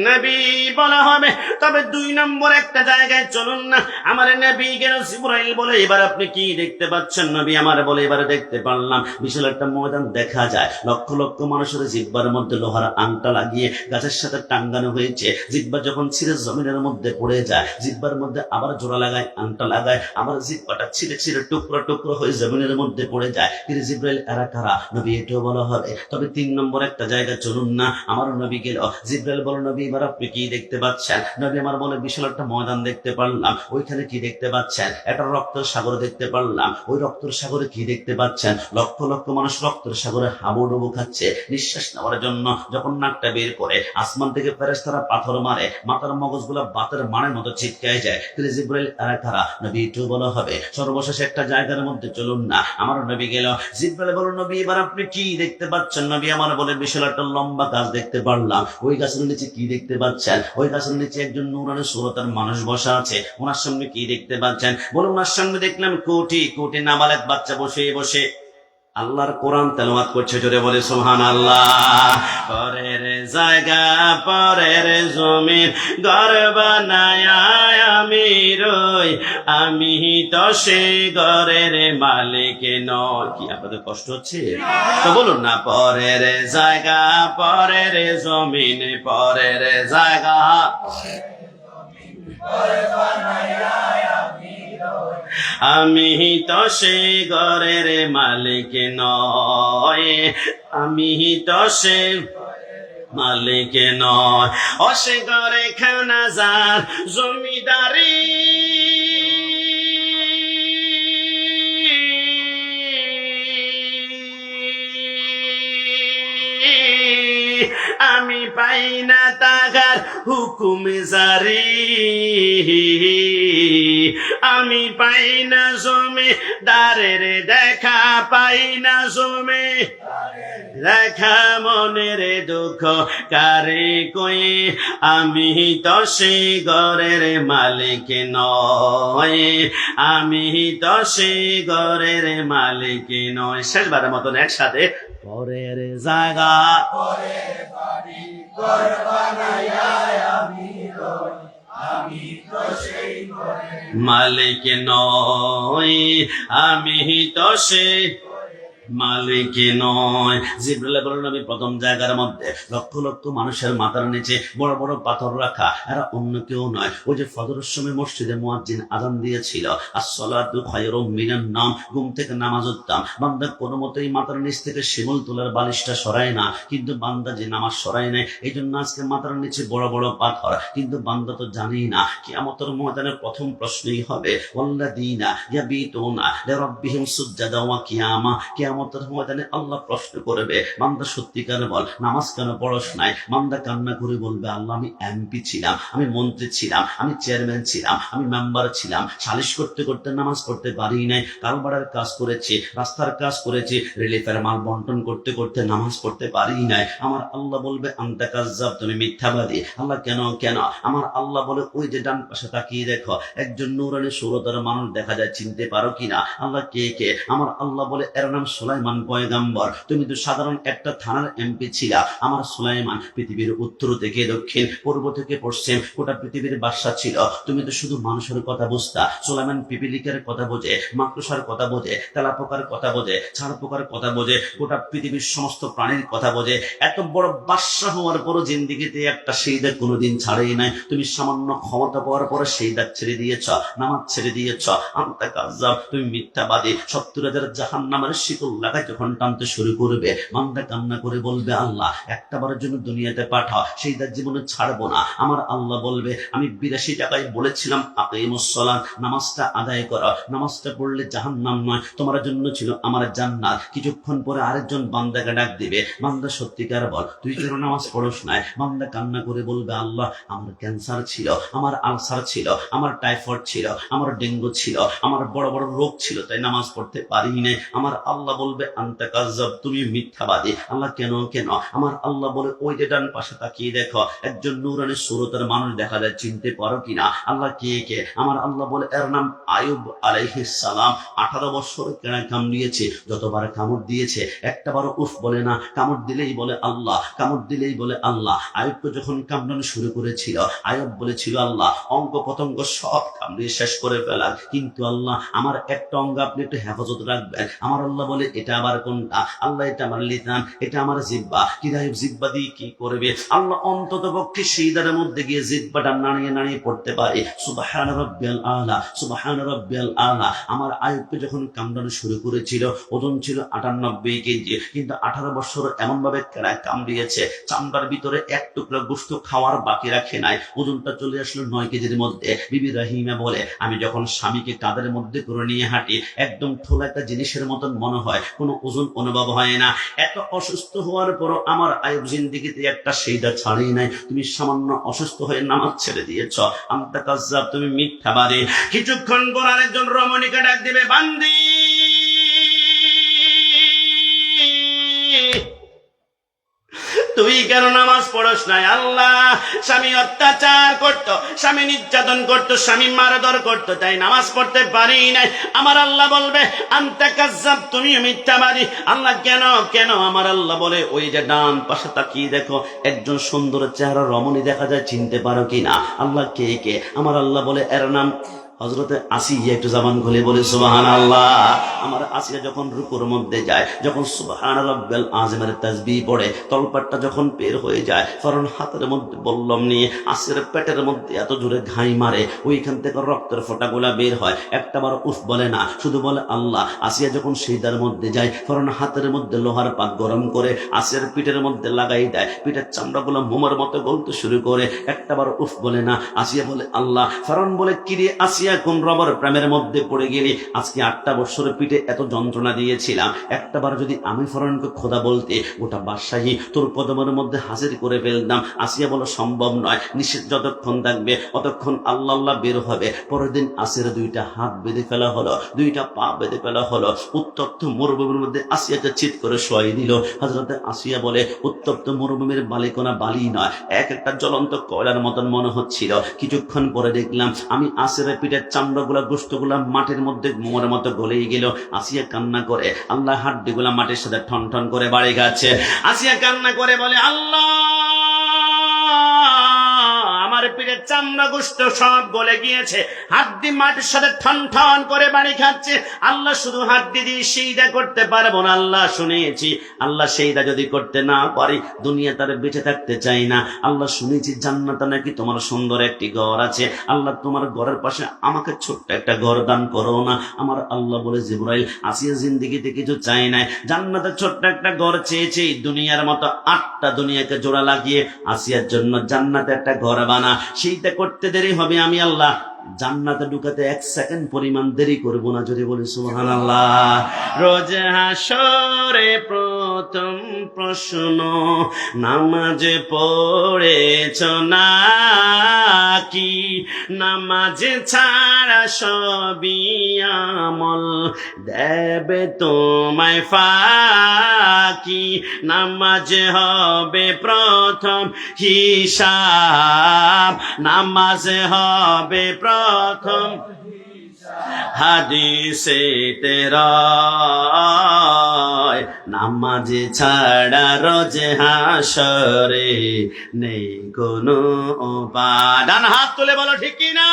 নবী বলা হবে, তবে 2 নম্বর একটা জায়গায় চলুন না। আমার নবী গেল। জিবরাইল বলে এবার আপনি কি দেখতে পাচ্ছেন? নবী আমার বলে এবারে দেখতে পারলাম বিশাল একটা ময়দান দেখা যায়, লক্ষ লক্ষ মানুষের জিহ্বার মধ্যে লোহার আংটা লাগিয়ে গাছের সাথে টাঙ্গানো হয়েছে। জিহ্বা যখন ছিঁড়ে জমিনের মধ্যে পড়ে যায়, জিহ্বার মধ্যে আবার জোড়া লাগায়, আংটা লাগায়, আবার জিহ্বাটা ছিঁড়ে ছিঁড়ে টুকরো টুকরো হয়ে জমিনের মধ্যে পড়ে যায়। কিন্তু জিবরাইল এরা কারা? নবী এটাও বলা হবে, তবে 3 নম্বর একটা জায়গা চলুন না। আমার নবী গেল। জিবরাইল বলে নবী এবার আপনি কি দেখতে পাচ্ছেন? নবী আমার বলে বিশাল একটা ময়দান দেখতে পারলাম। ওইখানে কি দেখতে পাচ্ছেন? একটা রক্তের সাগর দেখতে পারলাম। ওই রক্তের সাগরে কি দেখতে পাচ্ছেন? লক্ষ লক্ষ মানুষ রক্তের সাগরে হাবুডুবু খাচ্ছে নিঃশ্বাস নেওয়ার জন্য। যখন নাকটা বের করে আসমান থেকে ফেরেশতারা পাথর মারে, মাথার মগজগুলো বাতের মানের মতো ছিটকায় যায়। কিন্তু জিবরাইল এরা কারা? নবী এটাও বলা হবে। সর্বশেষ একটা জায়গার মধ্যে চলুন না। আমার নবী গেল। জিবরাইল বলল নবী এবার আপনি কি দেখতে পাচ্ছেন? নবী আমার বলে বিশাল একটা লম্বা গাছ দেখতে পারলাম। ওই গাছের নিচে কি দেখতে পাচ্ছেন? ওই গাছের নিচে একজন নূরানি সুরতার মানুষ বসা আছে। ওনার সামনে কি দেখতে পাচ্ছেন? বলে ওনার সামনে দেখলাম কোটি কোটি নাবালেগ বাচ্চা বসে বসে আল্লাহর কোরআন তেলাওয়াত করছে। জোরে বলে সুবহানাল্লাহ। পরের জায়গা পরের জমিন ঘর বানায়া আমি রই, আমি তো সেই ঘরের মালিক নই। কি আপনাদের কষ্ট হচ্ছে? তো বলুন না, পরের জায়গা পরের জমিন, পরের জায়গা আমি তো সে ঘরের মালিক নয়, আমি তো সে মালিক নয়। ও সে ঘরে খানা যার জমিদারি, আমি পাই না তাগার হুকুম জারি, আমি পাই না জমে দারের দেখা, পাই না জমে দেখা, মনের দুঃখ কারে কই, আমি তো সেই ঘরের মালিক নয়, আমি তো সেই ঘরের মালিক নয়। শেষবারের মতন একসাথে, পরের জায়গা পরের বাড়ি ঘর বানায়া আমি রই, আমি তো সেই ঘরের মালিক নই, আমি তো সেই মালিক নয়। জিবরাইল বললেন আমি প্রথম জায়গার মধ্যে লক্ষ লক্ষ মানুষের মাথার নিচে বড় বড় পাথর রাখা, এরা অন্য কেউ নয়। ওই যে ফজরের সময় মসজিদে মুয়াজ্জিন আযান দিয়েছিল, আসসালাতু খায়রুম মিনান নাম, ঘুম থেকে নামাজ উঠতাম, বান্দা কোনো মতেই মাথার নিচ থেকে শিমুল তোলার বালিশটা সরায় না, কিন্তু বান্দা যে নামাজ সরায় নেয়, এই জন্য আজকে মাথার নিচে বড় বড় পাথর। কিন্তু বান্দা তো জানেই না কিয়ামতের ময়দানের প্রথম প্রশ্নই হবে ওয়াল্লাযীনা ইয়াবিতুনা লিরাব্বিহিম সুজদান ওয়া কিয়ামা। কিয়ামতের ময়দানে আল্লাহ প্রশ্ন করবে, বান্দা সত্যিকারে বল নামাজ কেন পড়স নাই? বান্দা কান্না করে বলবে আল্লাহ আমি এমপি ছিলাম, আমি মন্ত্রী ছিলাম, আমি চেয়ারম্যান ছিলাম, আমি মেম্বার ছিলাম, সালিশ করতে করতে নামাজ পড়তে পারি নাই, কালবাড়ার কাজ করেছি, রাস্তার কাজ করেছি, রিলিফের মাল বন্টন করতে করতে নামাজ পড়তে পারি নাই। আমার আল্লাহ বলবে আনতা কাজ্জাব, তুমি মিথ্যাবাদী। আল্লাহ কেন কেন? আমার আল্লাহ বলে ওই যে ডান পাশে তাকিয়ে দেখো একজন নূরানি সুরতার মানুষ দেখা যায়, চিনতে পারো কিনা? আল্লাহ কে কে? আমার আল্লাহ বলে এর নাম সুলাইমান পয়গাম্বর, তুমি তো সাধারণ একটা থানার এমপি ছিলা। আমার সুলাইমান পৃথিবীর উত্তর থেকে দক্ষিণ, পূর্ব থেকে পশ্চিম গোটা পৃথিবীর বাদশা ছিল। তুমি তো শুধু মানুষের কথা বুঝতা। সুলাইমান পিপিলিকার কথা বোঝে, মাকড়সার কথা বোঝে, তেলাপোকার কথা বোঝে, ছাড় পোকার কথা বোঝে, গোটা পৃথিবীর সমস্ত প্রাণীর কথা বোঝে। এত বড় বাদশা হওয়ার পরও জিন্দিগিতে একটা সিজদা কোনোদিন ছাড়েই নাই। তুমি সামান্য ক্ষমতা পাওয়ার পরে সিজদা ছেড়ে দিয়েছ, নামাজ ছেড়ে দিয়েছ। আনতা কাযযাব, তুমি মিথ্যাবাদী। 70,000 জাহান্নামের শিকল লাগায় যখন টানতে শুরু করবে, বান্দা কান্না করে বলবে, আল্লাহ একটাবারের জন্য দুনিয়াতে পাঠাও, সিজদার জীবনে ছাড়বো না। আমার আল্লাহ বলবে, আমি 82 টাকায় বলেছিলাম আকিমুস সালাত, নামাজটা আদায় করো। নামাজটা পড়লে জাহান্নাম নয়, তোমার জন্য ছিল আমার জান্নাত। কিছুক্ষণ পরে আরেকজন বান্দাকে ডাক দিবে, বান্দা সত্যিকার বল, তুই কেন নামাজ পড়স নাই? বান্দা কান্না করে বলবে, আল্লাহ আমার ক্যান্সার ছিল, আমার আলসার ছিল, আমার টাইফয়েড ছিল, আমার ডেঙ্গু ছিল, আমার বড় বড় রোগ ছিল, তাই নামাজ পড়তে পারি নাই। আমার আল্লাহ বলবে, আনতা কাযযাব, তুমি মিথ্যাবাদী। আল্লাহ কেন কেন? আমার আল্লাহ বলে, ওই যে ডান পাশে তাকিয়ে দেখো, একজন নূরানী সুরতের মানুষ দেখা যায়, চিনতে পারো কিনা? আল্লাহ কে কে? আমার আল্লাহ বলে, এর নাম আয়ুব আলাইহিস সালাম। 18 বছর কেনা কামড়িয়েছে, যতবার কামড় দিয়েছে একটাবারও উফ বলে না। কামড় দিলেই বলে আল্লাহ, কামড় দিলেই বলে আল্লাহ। আয়ুবকে যখন কামড়ানো শুরু করেছিল, আয়ুব বলেছিল, আল্লাহ অঙ্গ পতঙ্গ সব কামড়িয়ে শেষ করে ফেলার, কিন্তু আল্লাহ আমার একটা অঙ্গ আপনি একটু হেফাজত রাখবেন। আমার আল্লাহ বলে, এটা আবার কোনটা? আল্লাহ, এটা আমার লিসান, এটা আমার জিহ্বা। কি আয়ুব জিহ্বা দিয়ে কি করবে? আল্লাহ অন্তত পক্ষে সিজদার মধ্যে গিয়ে জিহ্বাটা নাড়িয়ে নাড়িয়ে পড়তে পারে, সুবহান রাব্বিয়াল আলা, সুবহান রাব্বিয়াল আলা। আমার আয়ুবকে যখন কামড়ানো শুরু করেছিল, ওজন ছিল 98 কেজি, কিন্তু 18 বছর এমন ভাবে কামড়িয়েছে, চামড়ার ভিতরে এক টুকরা গোশত খাওয়ার বাকি রাখে নাই। ওজনটা চলে আসলো 9 কেজির মধ্যে। বিবি রাহিমা বলে, আমি যখন স্বামীকে কাঁধের মধ্যে করে নিয়ে হাঁটি, একদম ঠোলা একটা জিনিসের মতন মনে হয়, কোনো ওজন অনুভব হয় না। এত অসুস্থ হওয়ার পরও আমার আয়ুব জিন্দিগিতে একটা সিজদা ছাড়েই নাই। তুমি সামান্য অসুস্থ হয়ে নামাজ ছেড়ে দিয়েছ, আনতা কাযযাব, তুমি মিথ্যাবাদী। কিছুক্ষণ পর আরেকজন রমণীকে ডাক দিবে, বান্দি তুই কেন নামাজ পড়স নাই? আল্লাহ স্বামী অত্যাচার করত, স্বামী নির্যাতন করত, স্বামী মারধর করত, তাই নামাজ পড়তে পারি নাই। আমার আল্লাহ বলবে, আনতা কাযযাব, তুমি মিথ্যাবাদী। আল্লাহ কেন কেন? আমার আল্লাহ বলে, ওই যে ডান পাশে তাকিয়ে দেখো, একজন সুন্দর চেহারা রমণী দেখা যায়, চিনতে পারো কিনা? আল্লাহ কে কে? আমার আল্লাহ বলে, এর নাম হযরতে আসিয়া। একটু জবান খুলে বলে সুবহানাল্লাহ। আমার আসিয়া যখন রুকুর মধ্যে যায়, যখন সুবহান রাব্বিল আযমের তাসবিহ পড়ে, তলপাটটা যখন বের হয়ে যায়, ফরন হাতের মধ্যে বল্লম নিয়ে আসিয়ার পেটের মধ্যে এত জোরে ঘাই মারে, ওইখান থেকে রক্তের ফোঁটাগুলা বের হয়, একটাবার উফ বলে না, শুধু বলে আল্লাহ। আসিয়া যখন সিজদার মধ্যে যায়, ফরন হাতের মধ্যে লোহার পাত গরম করে আসিয়ার পিঠের মধ্যে লাগাই দেয়, পিঠের চামড়াগুলো মোমের মতো গলতে শুরু করে, একটাবার উফ বলে না। আসিয়া বলে আল্লাহ। ফরন বলে, কিরে আসিয়া, কোন রবার প্রেমের মধ্যে পড়ে গেলি? আজকে 8টা বছর পিঠে এত যন্ত্রণা দিয়েছিলাম, একটাবার যদি আমি ফরনকে খোদা বলতে, গোটা বাদশাহী তোর কদমের মধ্যে হাজির করে ফেলতাম। আসিয়া বলো, সম্ভব নয়, নিষেধ যতক্ষণ থাকবে অতক্ষণ আল্লাহ আল্লাহ বের হবে। পরের দিন আসিয়ার 2টা হাত বেঁধে ফেলা হলো, 2টা পা বেঁধে ফেলা হলো, উত্তপ্ত মরুভূমির মধ্যে আসিয়াকে চিৎ করে শোয়াই দিল। হযরতে আসিয়া বলে, উত্তপ্ত মরুভূমির বালিকোনা বালি নয়, এক একটা জ্বলন্ত কয়লার মতন মনে হচ্ছিল। কিছুক্ষণ পরে দেখলাম আমি আসিয়ার পিঠে চামড়াগুলা গোশতগুলা মাটির মধ্যে মোমের মতো গলেই গেল। আসিয়া কান্না করে, আল্লাহ হাড্ডিগুলা মাটির সাথে ঠন ঠন করে বাড়ি খাচ্ছে। আসিয়া কান্না করে বলে, আল্লাহ আমার পিঠের চামড়া গোশত সব গলে গিয়েছে, হাড্ডি মাটির সাথে ঠন ঠন করে বাড়ি খাচ্ছে। আল্লাহ শুধু হাড্ডি দিয়ে সিজদা করতে পারবো না। আল্লাহ শুনেছি, আল্লাহ সিজদা যদি করতে না পারি দুনিয়া তার বেঁচে থাকতে চাই না। আল্লাহ শুনেছি জান্নাতে নাকি তোমার সুন্দর একটি ঘর আছে, আল্লাহ তোমার ঘরের পাশে আমাকে ছোট্ট একটা ঘর দান করো না। আমার আল্লাহ বলে, জিবরাইল, আসিয়া জিন্দেগিতে কিছু চাই নাই, জান্নাতে ছোট্ট একটা ঘর চেয়েছে। দুনিয়ার মতো 8টা দুনিয়াকে জোড়া লাগিয়ে আসিয়ার জন্য জান্নাতে একটা ঘর বানা। সেইটা করতে দেরি হবে, আমি আল্লাহ জান্নাতে ঢুকাতে 1 সেকেন্ড পরিমাণ দেরি করবো না। যদি বলি সুবহানাল্লাহ। রোজ হাসরে প্রথম প্রশ্ন, নামাজ পড়েছ নাকি? নামাজ ছাড়া সবই আমল দেবে তোমায় ফাঁকি। নামাজ হবে প্রথম হিসাব, নামাজ হবে প্রথম হাদিসে তেরা নামাজ ছাড়া রোজ হাসরে নেই কোনো উপায়। ডান হাত তুলে বলো ঠিক কি না?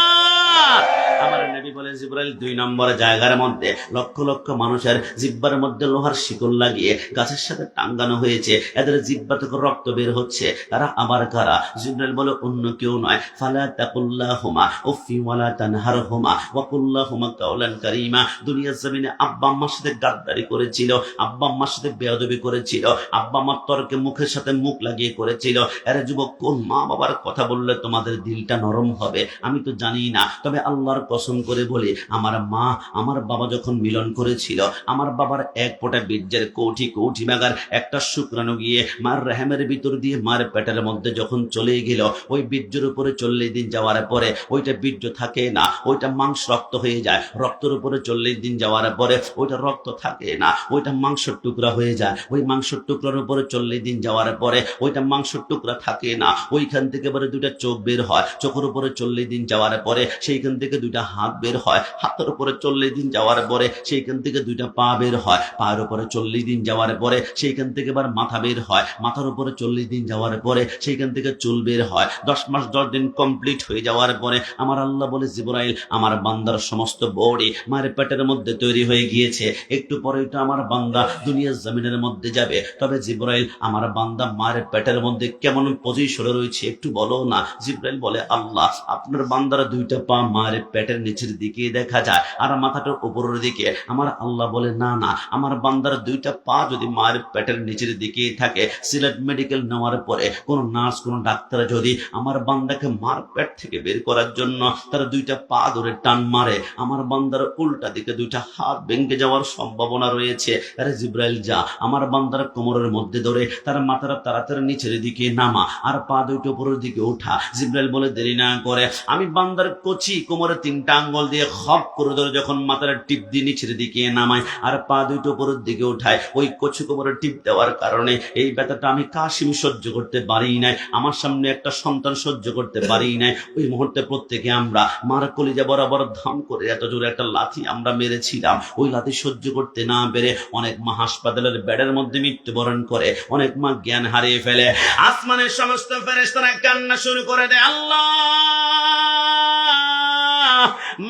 আমার নবী বলে জিবরাইল 2 নম্বর জায়গার মধ্যে লক্ষ লক্ষ মানুষের জিহ্বার মধ্যে লোহার শিকল লাগিয়ে গাছের সাথে টাঙ্গানো হয়েছে, এদের জিহ্বা থেকে রক্ত বের হচ্ছে। তারা আবার কারা? জিবরাইল বলে অন্য কেউ নয়। ফালা তাকুল্লাহুমা উফি ওয়ালা তানহারহুমা ওয়া কুল্লাহুমা কাওলান কারীমা। দুনিয়ার জমিনে আব্বা আম্মার সাথে গাদ্দারি করেছিল, আব্বা আম্মার সাথে বেয়াদবি করেছিল, আব্বা আম্মার তর্কে মুখের সাথে মুখ লাগিয়ে করেছিল। এরা যুবক, কোন মা বাবার কথা বললে তোমাদের দিলটা নরম হবে আমি তো জানি না, তবে আল্লাহর কসম করে বলি, আমার মা আমার বাবা যখন মিলন করেছিল, আমার বাবার এক ফোঁটা বীর্যের কৌটি কৌটি ভাগার একটা শুক্রাণু গিয়ে মার রেহেমের ভিতর দিয়ে মার পেটের মধ্যে যখন চলে গেল, ওই বীর্যের উপরে 40 দিন যাওয়ার পরে ওইটা বীর্য থাকে না, ওইটা মাংস রক্ত হয়ে যায়। রক্তের উপরে 40 দিন যাওয়ার পরে ওইটা রক্ত থাকে না, ওইটা মাংসের টুকরা হয়ে যায়। ওই মাংসের টুকরার উপরে 40 দিন যাওয়ার পরে ওইটা মাংসের টুকরা থাকে না, ওইখান থেকে এবারে 2টা চোখ বের হয়, চোখের উপরে 40 দিন যাওয়ার পরে সেইখান থেকে 2টা হাত বের হয়, হাতের উপরে 40 দিন যাওয়ার পরে সেইখান থেকে 2টা পা বের হয়, পায়ের উপরে 40 দিন যাওয়ার পরে সেইখান থেকে এবার মাথা বের হয়, মাথার উপরে 40 দিন যাওয়ার পরে সেইখান থেকে চুল বের হয়। 10 মাস 10 দিন কমপ্লিট হয়ে যাওয়ার পরে আমার আল্লাহ বলে, জিবরাইল আমার বান্দার সমস্ত বডি মায়ের পেটের মধ্যে তৈরি হয়ে গিয়েছে, একটু পরে এটা আমার বান্দা দুনিয়ার জমিনের মধ্যে যাবে। তবে জিবরাইল আমার বান্দা মায়ের পেটের মধ্যে কেমন পজিশনে রয়েছে একটু বলো না। জিবরাইল বলে, আল্লাহ আপনার বান্দার 2টা পা মায়ের পেটের নিচের দিকে দেখা যায় আর মাথাটার উপরের দিকে। আমার আল্লাহ বলে, না না, আমার বান্দার 2টা পা যদি মায়ের পেটের নিচের দিকে থাকে, সিলেট মেডিকেল নেওয়ার পরে কোন নার্স কোন ডাক্তার যদি আমার বান্দাকে মার পেট থেকে বের করার জন্য তার 2টা পা ধরে টান মারে, আমার বান্দার উল্টা দিকে 2টা হাত ভেঙে যাওয়ার সম্ভাবনা রয়েছে। আরে জিবরাইল যা আমার বান্দার কোমরের মধ্যে ধরে তার মাথাটা তাড়াতাড়ি নিচের দিকে নামা আর পা 2টা উপরের দিকে ওঠা। জিবরাইল বলে, দেরি না করে আমি বান্দার কচি কোমরে 3টা আঙ্গুল দিয়ে খপ করে ধরে যখন মাথার টিপ দিয়ে নিচের দিকে নামাই আর পা 2টা উপরের দিকে ওঠায়, ওই কচি কোমরে টিপ দেওয়ার কারণে এই ব্যথাটা আমি কাশিম সহ্য করতে পারি নাই, আমার সামনে একটা সন্তান সহ্য করতে পারি নাই। ওই মুহূর্তে প্রত্যেকে আমরা মার কলিজা বরাবর ধাম করে এত জোরে একটা লাথি আমরা মেরেছিলাম। ওই লাথি সহ্য করতে না পেরে অনেক মা হাসপাতালের বেডের মধ্যে মৃত্যুবরণ করে, অনেক মা জ্ঞান হারিয়ে ফেলে। আসমানের সমস্ত ফেরেশতারা কান্না শুরু করে দেয়, আল্লাহ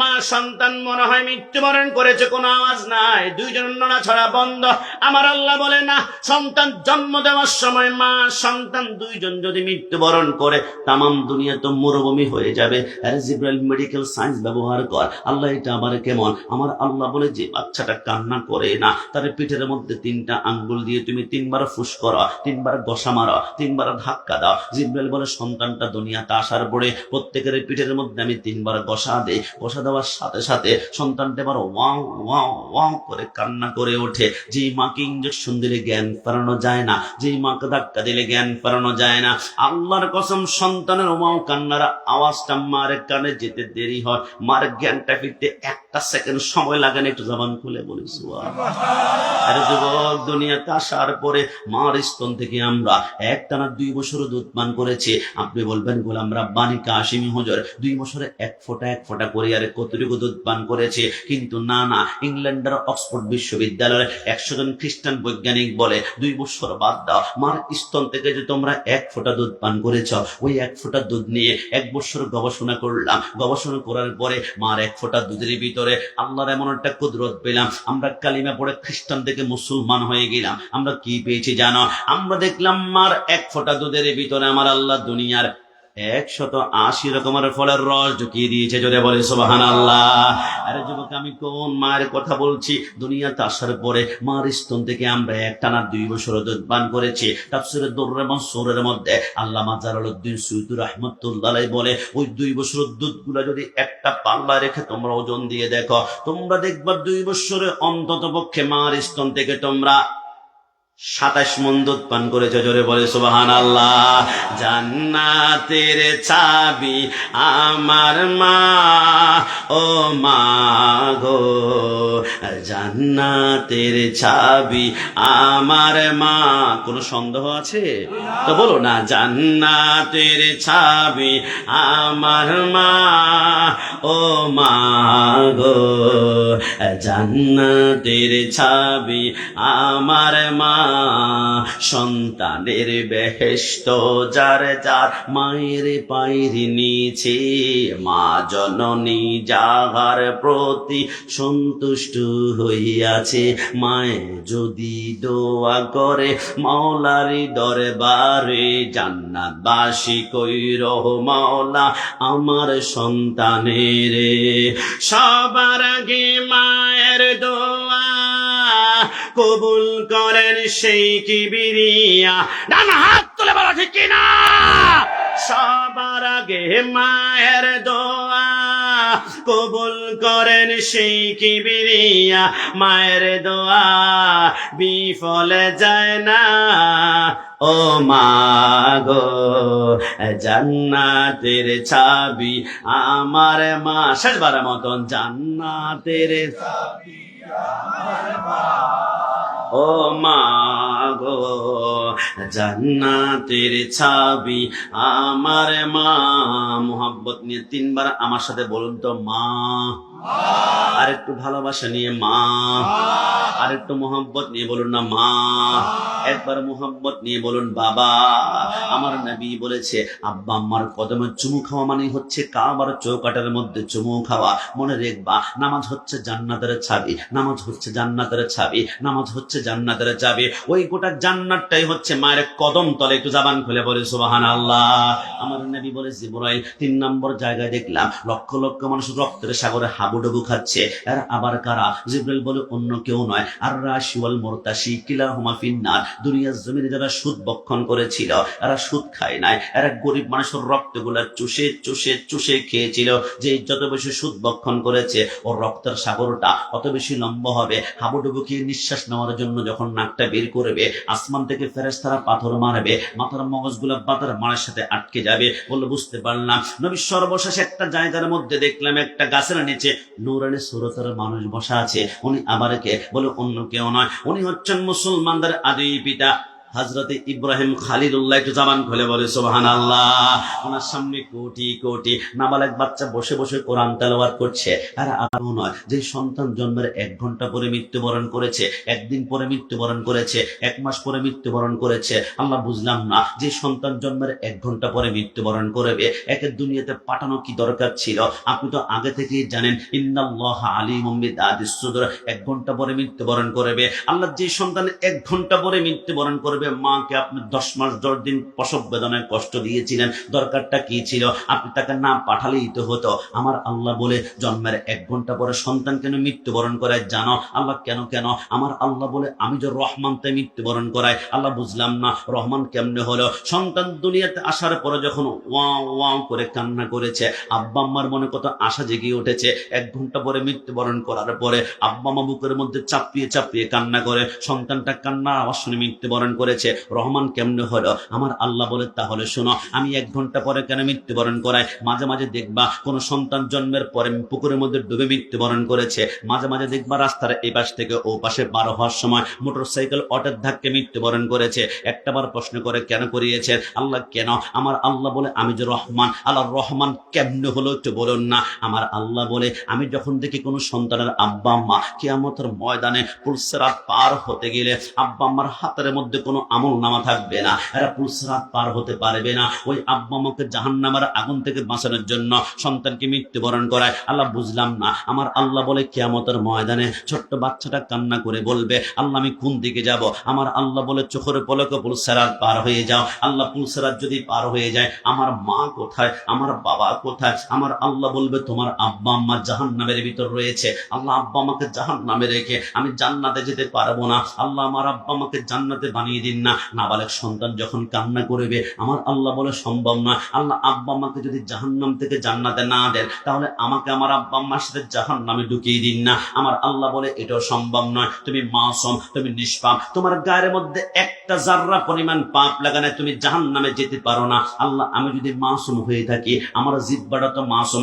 মা সন্তান মনে হয় মৃত্যুবরণ করেছে, কোনো আওয়াজ নাই, 2জন নড়াছড়া বন্ধ। আমার আল্লাহ বলে, না, সন্তান জন্ম দেওয়ার সময় মা সন্তান 2জন যদি মৃত্যুবরণ করে তামাম দুনিয়া তো মরুভূমি হয়ে যাবে। আরে জিবরাইল মেডিকেল সায়েন্স ব্যবহার কর। আল্লাহ এটা আবার কেমন? আমার আল্লাহ বলে, যে বাচ্চাটা কান্না করে না তার পিঠের মধ্যে 3টা আঙ্গুল দিয়ে তুমি 3বার ফুস করো, 3বার গসা মারো, 3বার ধাক্কা দাও। জিবরাইল বলে, সন্তানটা দুনিয়াতে আসার পরে প্রত্যেকের পিঠের মধ্যে আমি 3বার গসা দেই, গসা দেওয়ার সাথে সাথে সন্তানটা এবার ওয়াও ওয়াও ওয়াও করে কান্না করে ওঠে। যেই মাকে ইঞ্জেকশন দিলে জ্ঞান ফেরানো যায় না, যেই মাকে ধাক্কা দিলে জ্ঞান ফেরানো যায় না, আল্লাহর কসম সন্তানের ওয়াও কান্নার আওয়াজটা মার কানে যেতে দেরি হয়, মার জ্ঞানটা ফিরতে 1 সেকেন্ড সময় লাগে না। একটু জবান খুলে বলিস, আরে যুবক, দুনিয়াতে আসার পরে মার স্তন থেকে আমরা একটানা 2 বছর দুধ পান করেছি। আপনি বলবেন, গোলাম রাব্বানী কাশিমি হুজুর 2 বছরে 1 ফোঁটা করে আরে কতটুকু দুধ পান করেছে? কিন্তু না না, ইংল্যান্ডের অক্সফোর্ড বিশ্ববিদ্যালয়ের 100 জন খ্রিস্টান বৈজ্ঞানিক বলে 2 বছর বাদ দাও, মার স্তন থেকে যে তোমরা 1 ফোঁটা দুধ পান করেছ, ওই 1 ফোঁটা দুধ নিয়ে 1 বছর গবেষণা করলাম। গবেষণা করার পরে মার 1 ফোঁটা দুধের ভিতরে আল্লাহর এমন একটা কুদরত পেলাম, আমরা কালিমা পড়ে খ্রিস্টান থেকে মুসলমান হয়ে গেলাম। আমরা কি পেয়েছি জানো? আমরা দেখলাম মার 1 ফোঁটা দুধের ভিতরে আমার আল্লাহ দুনিয়ার 180 রকমের ফলের রস ঢুকিয়ে দিয়েছে। যদি বলে সুবহানাল্লাহ। আরে যুবক, আমি কোন মায়ের কথা বলছি? দুনিয়াতে আসার পরে মার স্তন থেকে আমরা একটানা 2 বছর দুধ পান করেছি। তাফসীরে দুররে মানসুরের মধ্যে আল্লামা জালালউদ্দিন সুয়ুতী রাহমাতুল্লাহ আলাইহি বলে, ওই 2 বছর দুধগুলা যদি একটা পাল্লা রেখে তোমরা ওজন দিয়ে দেখো, তোমরা দেখবা 2 বছরে অন্তত পক্ষে মার স্তন থেকে তোমরা 27 মণ দুধ পান করেছে, জোরে বলে সুবহানাল্লাহ। জান্নাতের চাবি আমার মা, ও মা গো, জান্নাতের চাবি আমার মা। কোনো সন্দেহ আছে তো বলো না, জান্নাতের চাবি আমার মা, ও মা গো, জান্নাতের চাবি আমার মা। সন্তানের বেহেশত যার যার মায়ের পায়ের নিচে, মা জননী যাহার প্রতি সন্তুষ্ট হইয়াছে, মায়ে যদি দোয়া করে মাওলার দরবারে, জান্নাতবাসী কইরো মাওলা আমার সন্তানের। সবার আগে মায়ের দোয়া কবুল করেন সেই কিবরিয়া। ডান হাত তুলে বলো ঠিক কিনা। সবার আগে মায়ের দোয়া কবুল করেন সেই কিবরিয়া, মায়ের দোয়া বিফলে যায় না, ও মা গো, জান্নাতের চাবি আমার মা। শেষবারের মতন, জান্নাতের চাবি আমার মা, ও মা গো, জান্নাতের চাবি আমার মা। মোহাব্বত নিয়ে 3 বার আমার সাথে বলুন তো, মা। আর একটু ভালোবাসা নিয়ে মা, আর একটু মোহাব্বত নিয়ে বলুন না মা। একবার মোহাব্বত নিয়ে বলুন বাবা। আমার নবী বলেছে, আব্বা আম্মার কদমে চুমু খাওয়া মানে হচ্ছে কাবার চৌকাটের মধ্যে চুমু খাওয়া। মনে রাখবা, নামাজ হচ্ছে জান্নাতের চাবি, নামাজ হচ্ছে জান্নাতের চাবি, নামাজ হচ্ছে জান্নাতের চাবি। ওই গোটা জান্নাতটাই হচ্ছে মায়ের কদম তলে। একটু জবান খুলে বলে সুবহানাল্লাহ। আমার নবী বলে, জিবরাইল 3 নম্বর জায়গায় দেখলাম লক্ষ লক্ষ মানুষ রক্তের সাগরে হাবুডুবু খাচ্ছে। আর আবার কারা? জিবরাইল বলে, অন্য কেউ নয়, আর রাশি ওয়াল মুরতাশি কিলাহুমা ফিন্নার। দুনিয়ার জমিনে যারা সুদ বক্ষণ করেছিল, এরা সুদ খায় নাই, এরা গরিব মানুষের রক্তগুলা চুষে চুষে চুষে খেয়েছিল। যে যত বেশি সুদ বক্ষণ করেছে, ওর রক্তের সাগরটা অত বেশি লম্বা হবে। হাবুডুবু খেয়ে নিঃশ্বাস নেওয়ার জন্য যখন নাকটা বের করবে, আসমান থেকে ফেরেশতারা পাথর মারবে, মাথার মগজগুলা পাথর মারার সাথে আটকে যাবে। বললো, বুঝতে পারলাম। নবী সর্বশেষ একটা জায়গার মধ্যে দেখলাম একটা গাছের নিচে নূরানি সুরতের মানুষ বসা আছে। উনি আবার কে? বলে, অন্য কেউ নয়, উনি হচ্ছেন মুসলমানদের আদি পিতা হযরত ইব্রাহিম খলিলুল্লাহ। একটু জবান খুলে বলে সুবহানাল্লাহ। ওনার সামনে কোটি কোটি নাবালক বাচ্চা বসে বসে কোরআন তেলাওয়াত করছে। আর আরো নয়, যে সন্তান জন্মের 1 ঘন্টা পরে মৃত্যুবরণ করেছে, 1 দিন পরে মৃত্যুবরণ করেছে, 1 মাস পরে মৃত্যুবরণ করেছে। আল্লাহ বুঝলাম না, যে সন্তান জন্মের 1 ঘন্টা পরে মৃত্যুবরণ করবে, একে দুনিয়াতে পাঠানো কি দরকার ছিল? আপনি তো আগে থেকেই জানেন, ইন্নাল্লাহা আলিমুম বিযাতিস সুদূর। 1 ঘন্টা পরে মৃত্যুবরণ করবে। আল্লাহ যে সন্তান 1 ঘন্টা পরে মৃত্যুবরণ করবে, মাকে আপনি 10 মাস 10 দিন প্রসব বেদনায় কষ্ট দিয়েছিলেন, দরকারটা কি ছিল? আপনি তাকে না পাঠালেই তো হতো। আমার আল্লাহ বলে, জন্মের 1 ঘন্টা পরে সন্তান কেন মৃত্যুবরণ করায় জানো? আল্লাহ কেন? আমার আল্লাহ বলে, আমি যে রহমান তাই মৃত্যুবরণ করায়। আল্লাহ বুঝলাম না, রহমান কেমনে হলো? সন্তান দুনিয়াতে আসার পরে যখন ওয়াও ওয়াও করে কান্না করেছে, আব্বা আম্মার মনে কত আশা জেগে উঠেছে। 1 ঘন্টা পরে মৃত্যুবরণ করার পরে আব্বা আম্মা বুকের মধ্যে চাপিয়ে চাপিয়ে কান্না করে, সন্তানটা কান্নার আওয়াজ শুনে মৃত্যুবরণ করেছে। রহমান কেমনে হলো? আমার আল্লাহ বলে, তাহলে শোনো, আমি 1 ঘন্টা পরে কেন মৃত্যুবরণ করাই? মাঝে মাঝে দেখবা কোন সন্তান জন্মের পরে পুকুরের মধ্যে ডুবে মৃত্যুবরণ করেছে। মাঝে মাঝে দেখবা রাস্তার এই পাশ থেকে ও পাশে পার হওয়ার সময় মোটরসাইকেল অটোর ধাক্কে মৃত্যুবরণ করেছে। একটাবার প্রশ্ন করে কেন করিয়েছে? আল্লাহ কেন? আমার আল্লাহ বলে, আমি যে রহমান। আল্লাহ রহমান কেমনে হলো একটু বলুন না। আমার আল্লাহ বলে, আমি যখন দেখি কোন সন্তানের আব্বা আম্মা কিয়ামতের ময়দানে পুলসিরাত পার হতে গেলে আব্বা আম্মার হাতের মধ্যে কোনো আমল নামা থাকবে না, এরা পুলসিরাত পার হতে পারবে না। ওই আব্বা আম্মাকে জাহান্নামের আগুন থেকে বাঁচানোর জন্য সন্তানকে মৃত্যুবরণ করায়। আল্লাহ বুঝলাম না। আমার আল্লাহ বলে, কিয়ামতের ময়দানে ছোট্ট বাচ্চাটা কান্না করে বলবে, আল্লাহ আমি কোন দিকে যাব? আমার আল্লাহ বলে, চোখের পলকে পুলসিরাত পার হয়ে যাও। আল্লাহ পুলসিরাত যদি পার হয়ে যায়, আমার মা কোথায়? আমার বাবা কোথায়? আমার আল্লাহ বলবে, তোমার আব্বা আম্মা জাহান্নামের ভিতর রয়েছে। আল্লাহ আব্বা আমাকে জাহান্নামে রেখে আমি জান্নাতে যেতে পারবো না। আল্লাহ আমার আব্বা আমাকে জান্নাতে বানিয়ে দিন না। নাবালক সন্তান যখন কান্না করবে, আমার আল্লাহ বলে সম্ভব নয়। আল্লাহ আব্বা আম্মাকে যদি জাহান্নাম থেকে জান্নাতে না দেন, তাহলে আমাকে আমার আব্বা আম্মার সাথে জাহান্নামে ঢুকিয়ে দিন না। আমার আল্লাহ বলে এটাও সম্ভব নয়। তুমি মাসুম, তুমি নিষ্পাপ, তোমার গায়ের মধ্যে একটা জাররা পরিমাণ পাপ লাগানে তুমি জাহান্নামে যেতে পারো না। আল্লাহ, আমি যদি মাসুম হয়ে থাকি, আমার জিহ্বাটা তো মাসুম,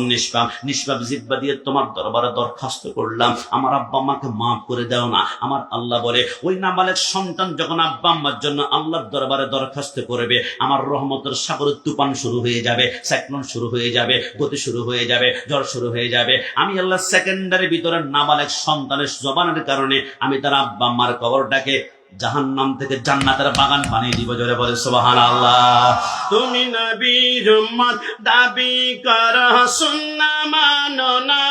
নিষ্পাপ জিহ্বা দিয়ে তোমার দরবারে দরখাস্ত করলাম, আমার আব্বা আম্মাকে মাফ করে দাও না। আমার আল্লাহ বলে ওই নাবালক সন্তান যখন আব্বা আম্মার জন্য আল্লাহর দরবারে দরখাস্ত করবে, আমার রহমতের সাগরের তুফান শুরু হয়ে যাবে, সাইক্লোন শুরু হয়ে যাবে, গতি শুরু হয়ে যাবে, ঝড় শুরু হয়ে যাবে। আমি আল্লাহ সেকেন্ডারি ভিতরে নাবালক সন্তানের জবানের কারণে আমি তার আব্বা আম্মার কবরটাকে জাহান্নাম থেকে জান্নাতের বাগান বানিয়ে দিব। জোরে বলে সুবহানাল্লাহ। তুমি নবীর উম্মত দাবি করো, সুন্নাহ মানো না,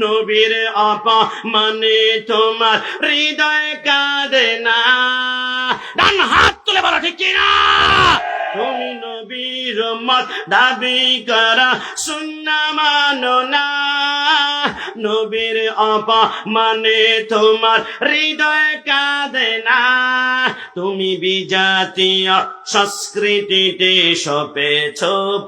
নবীর অপমানে তোমার হৃদয় কাঁদে না। ডান হাত তুলে বলো ঠিক কিনা? তুমি নবীর উম্মত দাবি করো, সুন্নাহ মানো না, নবীর অপমানে তোমার হৃদয় কাঁদে না। তুমি বিজাতীয় সংস্কৃতিতে সপেছ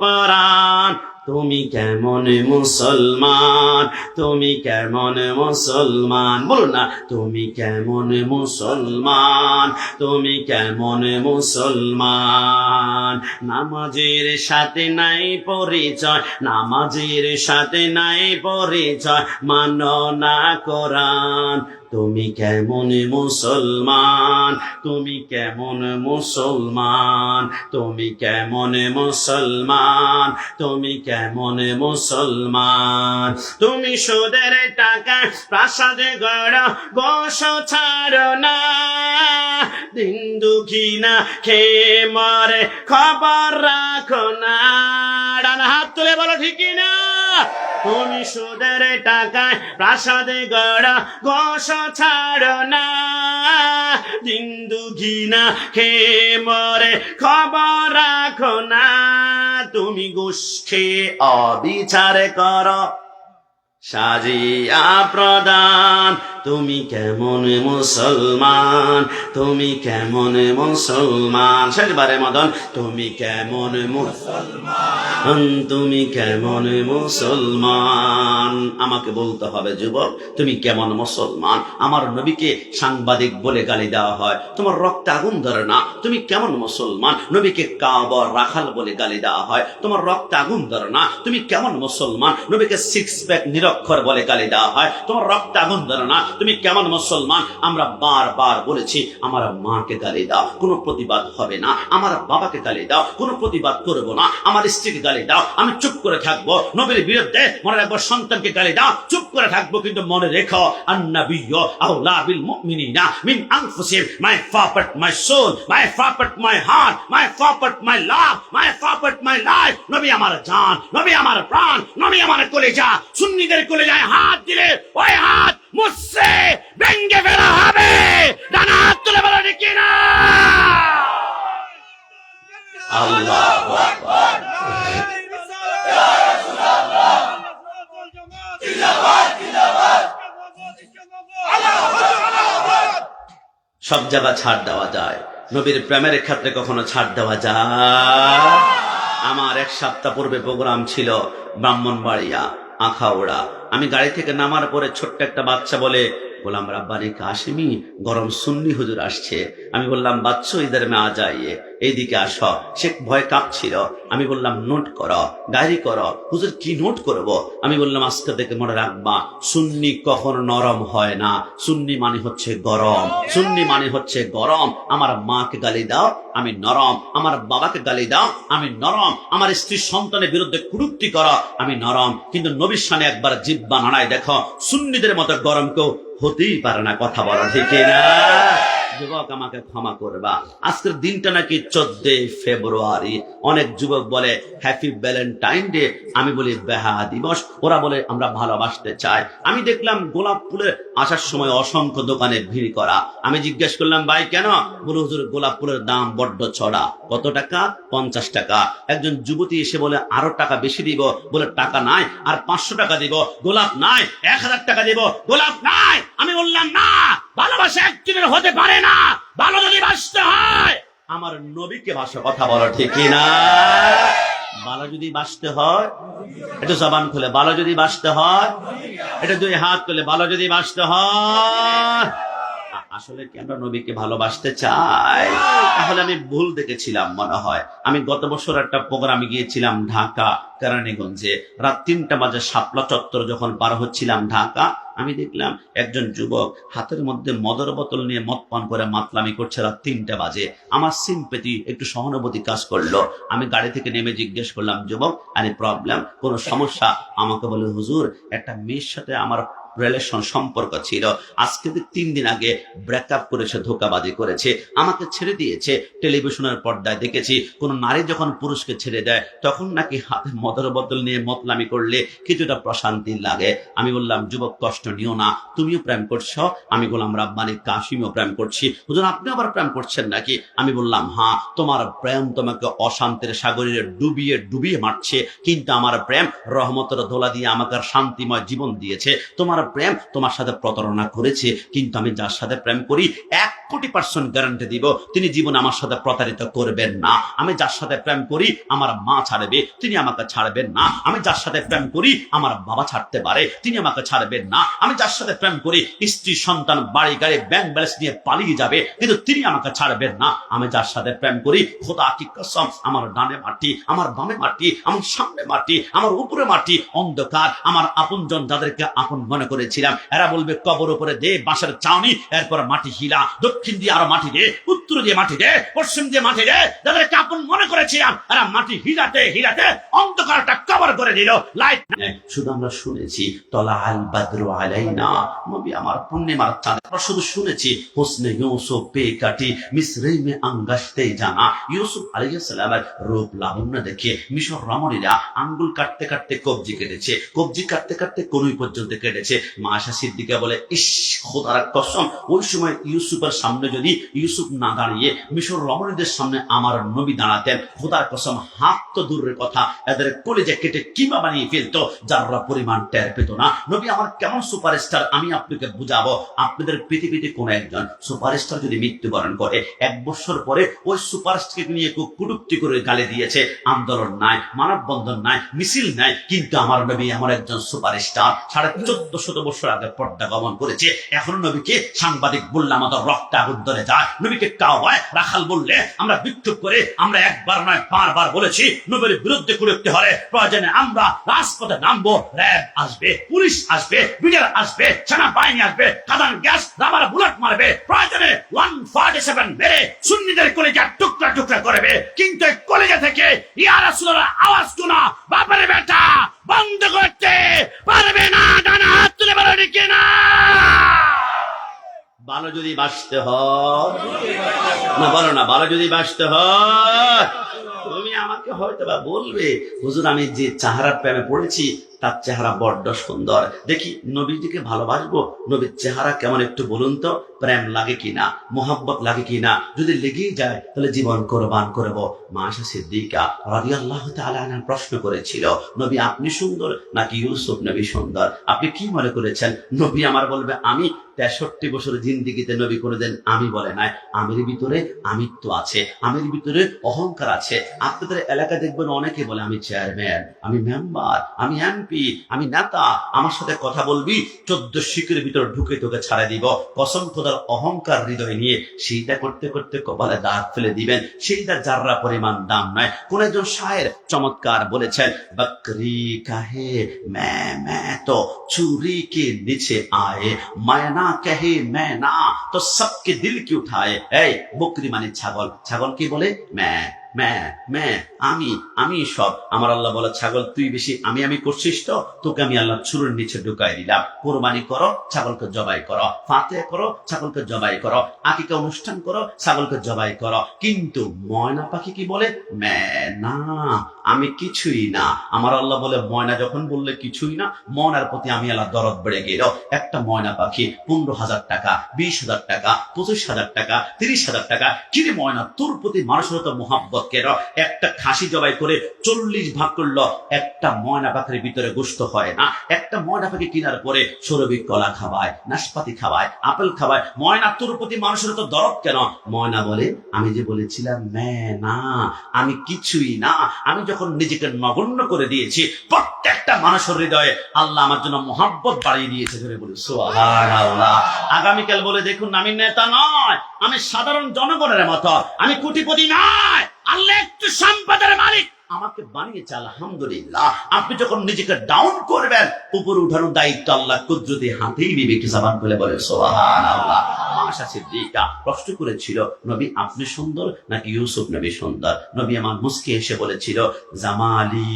পরাণ, তুমি কেমন মুসলমান, তুমি কেমন মুসলমান, বলুন না, তুমি কেমন মুসলমান, তুমি কেমন মুসলমান। নামাজের সাথে নাই পরিচয়, নামাজের সাথে নাই পরিচয়, মানো না কোরআন। তুমি কেমন মুসলমান, তুমি কেমন মুসলমান, তুমি কেমন মুসলমান, তুমি কেমন মুসলমান। তুমি সুদের টাকা প্রাসাদে গড় বস ছাড়ো না, দিন দুঃখী না খেয়ে মরে খবর রাখো না। ডান হাত তুলে বলো ঠিক না? তুমি সুদের টাকায় প্রাসাদে গড়া গোশ ছাড়ো না, দিন দুঃখী না খেয়ে মরে খবর রাখো না। তুমি ঘুষ খেয়ে অবিচার করো, সাজিয়া প্রদান। তুমি কেমন মুসলমান, তুমি কেমন মুসলমান, শেষবারে মদন, তুমি কেমন মুসলমান, তুমি কেমন মুসলমান। আমাকে বলতে হবে যুবক, তুমি কেমন মুসলমান। আমার নবীকে সাংবাদিক বলে গালি দেওয়া হয়, তোমার রক্তে আগুন ধরে না, তুমি কেমন মুসলমান। নবীকে কাবা রাখাল বলে গালি দেওয়া হয়, তোমার রক্তে আগুন ধরে না, তুমি কেমন মুসলমান। নবীকে সিক্স প্যাক নিরক্ষর বলে গালি দেওয়া হয়, তোমার রক্তে আগুন ধরে না, তুমি কেমন মুসলমান। আমরা বারবার বলেছি, আমার মাকে গালি দাও, কোনো প্রতিবাদ হবে না। আমার বাবাকে গালি দাও, কোনো প্রতিবাদ করবো না। আমার স্ত্রীকে গালি দাও, আমি চুপ করে থাকবো। নবীর বিরুদ্ধে মনে রাখবো, সন্তানকে গালি দাও, চুপ করে থাকবো। কিন্তু মনে রেখো, আন-নাবিয়্যু আওলা বিল মুমিনিনা মিন আনফুসিহিম, my property, my soul, my property, my heart, my property, my love, my property, my life. নবী আমার জান, নবী আমার প্রাণ, নবী আমার কলিজা। সুন্নিদের কলিজায় হাত দিলে ওই হাত মুসে ভেঙ্গে ফেলা হবে। ডান হাত তুলে বলো ঠিক না? আল্লাহু আকবার। সব জায়গা ছাড় দেওয়া যায়, নবীর প্রেমের ক্ষেত্রে কখনো ছাড় দেওয়া যায়? আমার এক সপ্তাহ পূর্বে প্রোগ্রাম ছিল ব্রাহ্মণবাড়িয়া আখাউড়া। আমি গাড়ি থেকে নামার পরে ছোট্ট একটা বাচ্চা বলে, গোলাম রাব্বানি কাশিমি গরম সুন্নি হুজুর আসছে। আমি বললাম, বাচ্চো ইধার মে আ যাইয়ে, এইদিকে আসো। সে ভয় কাঁপছিল। আমি বললাম, নোট করো, ডায়েরি করো। হুজুর কি নোট করব? আমি বললাম, আজকে থেকে মনে রাখবা, সুন্নি কখনো নরম হয় না, সুন্নি মানে হচ্ছে গরম, সুন্নি মানে হচ্ছে গরম। আমার মাকে গালি দাও, আমি নরম। আমার বাবাকে গালি দাও, আমি নরম। আমার স্ত্রী সন্তানের বিরুদ্ধে কুরুক্তি করো, আমি নরম। কিন্তু নবীর সামনে একবার জিহ্বা নাড়ায় দেখো, সুন্নিদের মতো গরম কেউ হতেই পারে না। কথা বলা ঠিক না? যুবক, আমাকে ক্ষমা করবা, আজকের দিনটা নাকি 14 ফেব্রুয়ারি। অনেক যুবক বলে হ্যাপি ভ্যালেন্টাইন ডে, আমি বলি বেহা দিবস। ওরা বলে আমরা ভালোবাসতে চাই। আমি দেখলাম গোলাপ ফুলের আসার সময় অসংখ্য দোকানে ভিড় করা। আমি জিজ্ঞেস করলাম, ভাই কেন? বলে, হুজুর গোলাপ ফুলের দাম বড্ড চড়া। কত টাকা? 50 টাকা। একজন যুবতী এসে বলে, আরো টাকা বেশি দিব। বলে, টাকা নাই, আর 500 টাকা দিব। গোলাপ নাই, 1000 টাকা দিব। গোলাপ নাই। আমি বললাম, না, ভালোবাসা একদিনের হতে পারে না। ভালো যদি বাসতে হয় আমার নবীকে ভাষা কথা বলো, ঠিক না? ভালো যদি বাসতে হয় একটু জবান খুলে, ভালো যদি বাসতে হয় এটা দুই হাত খুলে, ভালো যদি বাসতে হয়। আসলে কি আমরা নবীকে ভালোবাসতে চাই? তাহলে আমি ভুল দেখেছিলাম মনে হয়। আমি গত বছর একটা প্রোগ্রামে গিয়েছিলাম ঢাকা কেরানীগঞ্জে, রাত 3টা বাজে শাপলা চত্বর যখন পার হচ্ছিলাম ঢাকা, আমি দেখলাম একজন যুবক হাতের মধ্যে মদের বোতল নিয়ে মদ পান করে মাতলামি করছে রাত 3টা বাজে। আমার সিম্পেথি, একটু সহানুভূতি কাজ করলো। আমি গাড়ি থেকে নেমে জিজ্ঞেস করলাম, যুবক আরে প্রবলেম, কোনো সমস্যা? আমাকে বলে, হুজুর একটা মেয়ের সাথে আমার রিলেশন সম্পর্ক ছিল, আজকে 3 দিন আগে ব্রেকআপ করেছে, ধোঁকাবাজি করেছে, আমাকে ছেড়ে দিয়েছে। টেলিভিশনের পর্দায় দেখেছি কোন নারী যখন পুরুষকে ছেড়ে দেয় তখন নাকি হাতে মদের বোতল নিয়ে মতলামি করলে কিছুটা প্রশান্তি লাগে। আমি বললাম, যুবক কষ্ট নিও না, তুমিও প্রেম করছো, আমি গোলাম রাব্বানী কাশিমও প্রেম করছি। হুজুর আপনি আবার প্রেম করছেন নাকি? আমি বললাম, হ্যাঁ, তোমার প্রেম তোমাকে অশান্তির সাগরে ডুবিয়ে ডুবিয়ে মারছে, কিন্তু আমার প্রেম রহমতের দোলা দিয়ে আমাকে শান্তিময় জীবন দিয়েছে। তোমার প্রেম তোমার সাথে প্রতারণা করেছে, কিন্তু আমি যার সাথে প্রেম করি 1,000,000% গ্যারান্টি দিব তিনি জীবনে আমার সাথে প্রতারিত করবেন না। আমি যার সাথে প্রেম করি আমার মা ছাড়বে, তিনি আমাকে ছাড়বেন না। আমি যার সাথে প্রেম করি আমার বাবা ছাড়তে পারে, তিনি আমাকে ছাড়বেন না। আমি যার সাথে প্রেম করি স্ত্রী সন্তান বাড়ি গাড়ি ব্যাংক ব্যালেন্স নিয়ে পালিয়ে যাবে, কিন্তু তিনি আমাকে ছাড়বেন না। আমি যার সাথে প্রেম করি খোদা কি কসম, আমার ডানে মাটি, আমার বামে মাটি, আমার সামনে মাটি, আমার উপরে মাটি, অন্ধকার। আমার আপনজন যাদেরকে আপন মনে করেছিলাম এরা বলবে কবর উপরে দে বাঁশের চাউনি, এরপর মাটি হিলা, দক্ষিণ দিয়ে আরো মাটি দে, উত্তর দিয়ে মাটি দে, পশ্চিম দিয়ে মাটি দে। যাদেরকে আপন মনে করেছিলাম এরা মাটি হিলাতে হিলাতে অন্ধকারটা কবর করে দিল। লাইট শুধু আমরা শুনেছি তলা আল বাদরু আলাইনা, নবী আমার পূর্ণিমার চাঁদ। আমরা শুধু শুনেছি হোসনে ইউসুফ পে কাটি মিসরে মে আঙ্গাসতে জানা। ইউসুফ আলাইহিস সালামের রূপ লাবণ্য দেখে মিশর রমণীরা আঙ্গুল কাটতে কাটতে কবজি কেটেছে, কবজি কাটতে কাটতে কনুই পর্যন্ত কেটেছে। মা আয়েশা সিদ্দিকা বলে, ইস খোদার কসম, ওই সময় ইউসুফের সামনে যদি ইউসুফ না দাঁড়িয়ে মিশর রমণীদের সামনে আমার নবী দাঁড়াতেন, খোদার কসম হাত তো দূরের কথা এদের কলিজা কেটে কিমা বানিয়ে ফেলতো, যারা পরিমাণ টের পেত না। নবী আমার কেমন সুপারস্টার আমি আপনাকে বুঝাবো। আপনাদের পৃথিবীতে কোন একজন সুপারস্টার যদি মৃত্যুবরণ করে 1 বছর পরে ওই সুপারস্টারকে নিয়ে কুটুক্তি করে গালি দিয়েছে, আন্দোলন নাই, মানববন্ধন নাই, মিছিল নাই, কিন্তু আমার নবী এমন একজন সুপারস্টার 1450 বছর আগে পর্দা গমন করেছে। এখন নবীকে সাংবাদিক বললে আমাদের রক্ত আগুন ধরে যায়, নবীকে কাওয়ায় রাখাল বললে আমরা বিক্ষোভ করে আমরা একবার নয় বারবার বলেছি নবীর বিরুদ্ধে কুরুক্তি হলে প্রয়োজনে আমরা রাজপথে নামবো, র্যাব আসবে, পুলিশ আসবে, বিডিআর আসবে, সেনাবাহিনী আসবে, কাঁদান গ্যাস রাবার বুলেট মারবে, প্রয়োজনে 147 মেরে সুন্নিদের কলিজা টুকরা টুকরা করবে, কিন্তু এই কলিজা থেকে ইয়া রাসূলুল্লাহ আওয়াজ শোনা বাপের বেটা বন্ধ করতে পারবে না। ডানা হাত তুলে বলো ঠিক না? ভালো যদি বাঁচতে হয় না, বলো না, ভালো যদি বাঁচতে হয় তুমি আমাকে হয়তো বা বলবে, হুজুর আমি যে চেহারার প্রেমে পড়েছি তার চেহারা বড্ড সুন্দর, দেখি নবীজিকে ভালোবাসবো, নবীর চেহারা কেমন একটু বলুন তো, প্রেম লাগে কিনা, মোহাব্বত লাগে কিনা? যদি লেগেই যায় তাহলে জীবন কোরবান করব। মা আয়েশা সিদ্দিকা রাদিয়াল্লাহু তাআলা আনহা প্রশ্ন করেছিল, নবী আপনি সুন্দর নাকি ইউসুফ নবী সুন্দর? আপনি কি মনে করেছেন? নবী আমার বলবে, আমি 63 বছর জিন্দিগিতে নবী কোনোদিন আমি বলে নাই। আমির ভিতরে আমিত্ব আছে, আমির ভিতরে অহংকার আছে। আপনাদের এলাকা দেখবেন অনেকে বলে আমি চেয়ারম্যান, আমি মেম্বার, আমি এমপি, আমি নেতা, আমার সাথে কথা বলবি 14 শিকের ভিতর ঢুকে তোকে ছাড়া দিব। কসম খোদার অহংকার হৃদয় নিয়ে সেইটা করতে করতে কপালে দাগ ফেলে দিবেন, সেইটা যাররা পরিমাণ দাম নয়। কোন একজন শায়ের চমৎকার বলেছেন, বকরি কাহে मैं तो चूरी के नीचे आए, मैना कहे मैं ना तो सबके दिल की उठाए। এই বকরি মানে ছাগল, ছাগল কি বলে? আমি সব। আমার আল্লাহ বলে, ছাগল তুই বেশি আমি করছিস তো, তোকে আমি আল্লাহ চুরের নিচে ঢুকাই দিলাম। কোরবানি করো, ছাগলকে জবাই করো, ফাতিহা করো, ছাগলকে জবাই করো, আকিকা অনুষ্ঠান করো, ছাগলকে জবাই করো। কিন্তু ময়না পাখি কি বলে? না, আমি কিছুই না। আমার আল্লাহ বলে, ময়না যখন বললে কিছুই না, ময়নার প্রতি আমি আল্লাহ দরদ বেড়ে গেল। একটা ময়না পাখি 15,000 টাকা, 20,000 টাকা, 25,000 টাকা, 30,000 টাকা। কিরে ময়না, তোর প্রতি মানুষের তো মোহাব্বত কেন? একটা খাসি জবাই করে 40 ভাগ করলো, একটা ময়না পাখির ভিতরে গোশত হয় না? একটা ময়না পাখি কেনার পরে সরবি কলা খাওয়ায়, নাশপাতি খাওয়ায়, আপেল খাওয়ায়। ময়না তোর প্রতি মানুষের তো দরদ কেন? ময়না বলে, আমি যে বলেছিলাম না, আমি কিছুই না। আমি যখন নিজেকে নগণ্য করে দিয়েছি, প্রত্যেকটা মানুষের হৃদয়ে আল্লাহ আমার জন্য মহব্বত বাড়িয়ে দিয়েছে। ধরে বলি সুবহানাল্লাহ। আগামীকাল বলে দেখুন, আমি নেতা নয়, আমি সাধারণ জনগণের মতো, আমি কোটিপতি নয়, আল্লাহ একটু সম্পদের মালিক আমাকে বানিয়েছে, আলহামদুলিল্লাহ। আপনি যখন নিজেকে ডাউন করবেন, উপরে উঠানোর দায়িত্ব আল্লাহ কুদরতি হাতেই নিবে। কি জবান খুলে বলে সুবহানাল্লাহ। আশা সিদ্দিকা প্রশ্ন করেছিল, নবী আপনি সুন্দর নাকি ইউসুফ নবী সুন্দর? নবী আমার মুস্কি এসে বলেছিল, জামালি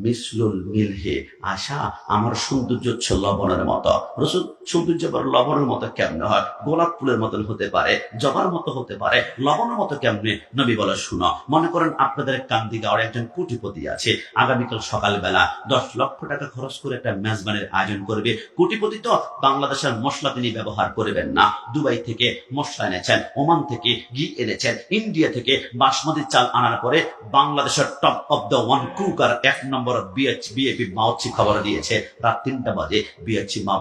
মিসলুল মিলহে, আশা আমার সৌন্দর্য হচ্ছে লবণের মতো। রসুল সৌন্দর্য লবণের মতো কেমনে হয়? গোলাপ ফুলের মতন হতে পারে, জবার মতো হতে পারে, লবণের মতো কেমনে? নবী বলে, শুনো, মনে করেন আপনাদের কান্দিগাঁওর একজন কোটিপতি আছে, আগামীকাল সকালবেলা 10 লক্ষ টাকা খরচ করে একটা মেজবানের আয়োজন করবে। কোটিপতি তো বাংলাদেশের মশলা তিনি ব্যবহার করবেন না, দুবাই থেকে মশলা এনেছেন, ওমান থেকে ঘি এনেছেন, ইন্ডিয়া থেকে বাসমতি চাল আনার পরে বাংলাদেশের top of the one cooker 1 নম্বর বিএপি বাউচি খবর দিয়েছে, রাত 3টা বাজে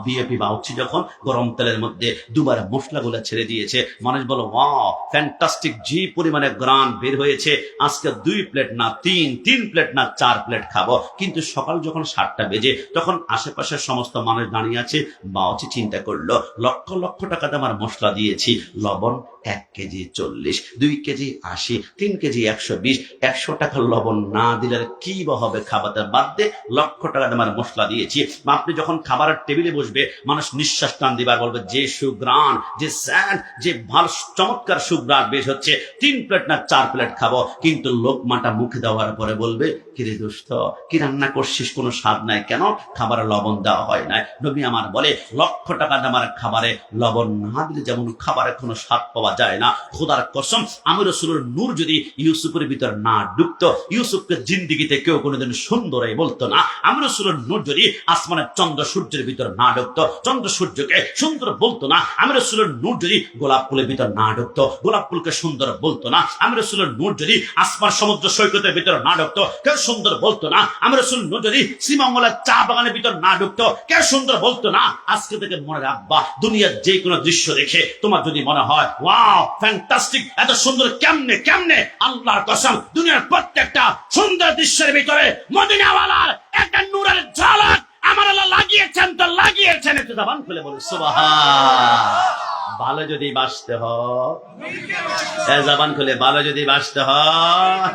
বিএপি বাউচি যখন গরম তেলের মধ্যে দুবার মশলাগুলো ছেড়ে দিয়েছে, মানুষ বলো ওয়াও ফ্যান্টাস্টিক, জি পরিমাণে গ্রান বের হয়েছে, আজকে 2 প্লেট না 3 প্লেট না 4 প্লেট খাবো। কিন্তু সকাল যখন 7টা বেজে, তখন আশেপাশের সমস্ত মানুষ দাঁড়িয়ে আছে, বাউচি চিন্তা করলো, লক্ষ লক্ষ টাকা আমার মশলা দিয়েছি, লবণ 1 কেজি 40, 2 কেজি 80, 3 কেজি 120, 100 টাকার লবণ না দিলে কি বা হবে? খাবারের বাদ দিয়ে লক্ষ টাকা আমার মশলা দিয়েছি। আপনি যখন খাবারের টেবিলে বসবে, মানুষ নিঃশ্বাস টান দিবার বলবে, যে সুগ্রাণ, যে স্যান্ড, যে ভালো চমৎকার সুগ্রাণ বেশ হচ্ছে, 3 প্লেট না 4 প্লেট খাবো। কিন্তু লোকমাটা মুখে দেওয়ার পরে বলবে, কিরে দোস্ত, কি রান্না করছিস, কোনো স্বাদ নাই কেন? খাবারে লবণ দেওয়া হয় নাই। নবী আমার বলে, লক্ষ টাকা আমার খাবারে লবণ না দিলে যেমন খাবারে কোনো স্বাদ পাওয়া যায় না, খোদার কসম আমি রাসূলের নূর যদি ইউসুফের ভিতর না ঢুকতো, ইউসুফকে জিন্দেগিতে কেউ কোনোদিন সুন্দরই বলতো না। আমি রাসূলের নূর যদি আসমানের চন্দ্র সূর্যের ভিতর না ঢুকতো, চন্দ্র সূর্যকে সুন্দর বলতো না। আমি রাসূলের নূর যদি গোলাপ ফুলের ভিতর না ঢুকতো, গোলাপ ফুলকে সুন্দর বলতো না। আমি রাসূলের নূর যদি আসমান সমুদ্র সৈকতের ভিতর না ঢুকতো, কেউ সুন্দর বলতো না। আমি রাসূলের নূর যদি শ্রীমঙ্গলের চা বাগানের ভিতর না ঢুকতো, কেউ সুন্দর বলতো না। আজকে থেকে মনে রাখবা, দুনিয়ার যে কোনো দৃশ্য দেখে তোমার যদি মনে হয় ওয়াও ফ্যান্টাস্টিক, এত সুন্দর, কেমনে কেমনে, আল্লাহর কসম দুনিয়ার প্রত্যেকটা সুন্দর দৃশ্যের ভিতরে মদিনাওয়ালার একটা নূরের ঝলক আমার আল্লাহ লাগিয়েছেন, তো লাগিয়েছেন। একটু জবান খুলে বলুন সুবহান। ভালো যদি বাঁচতে হয়, জবান খুলে ভালো যদি বাঁচতে হয়,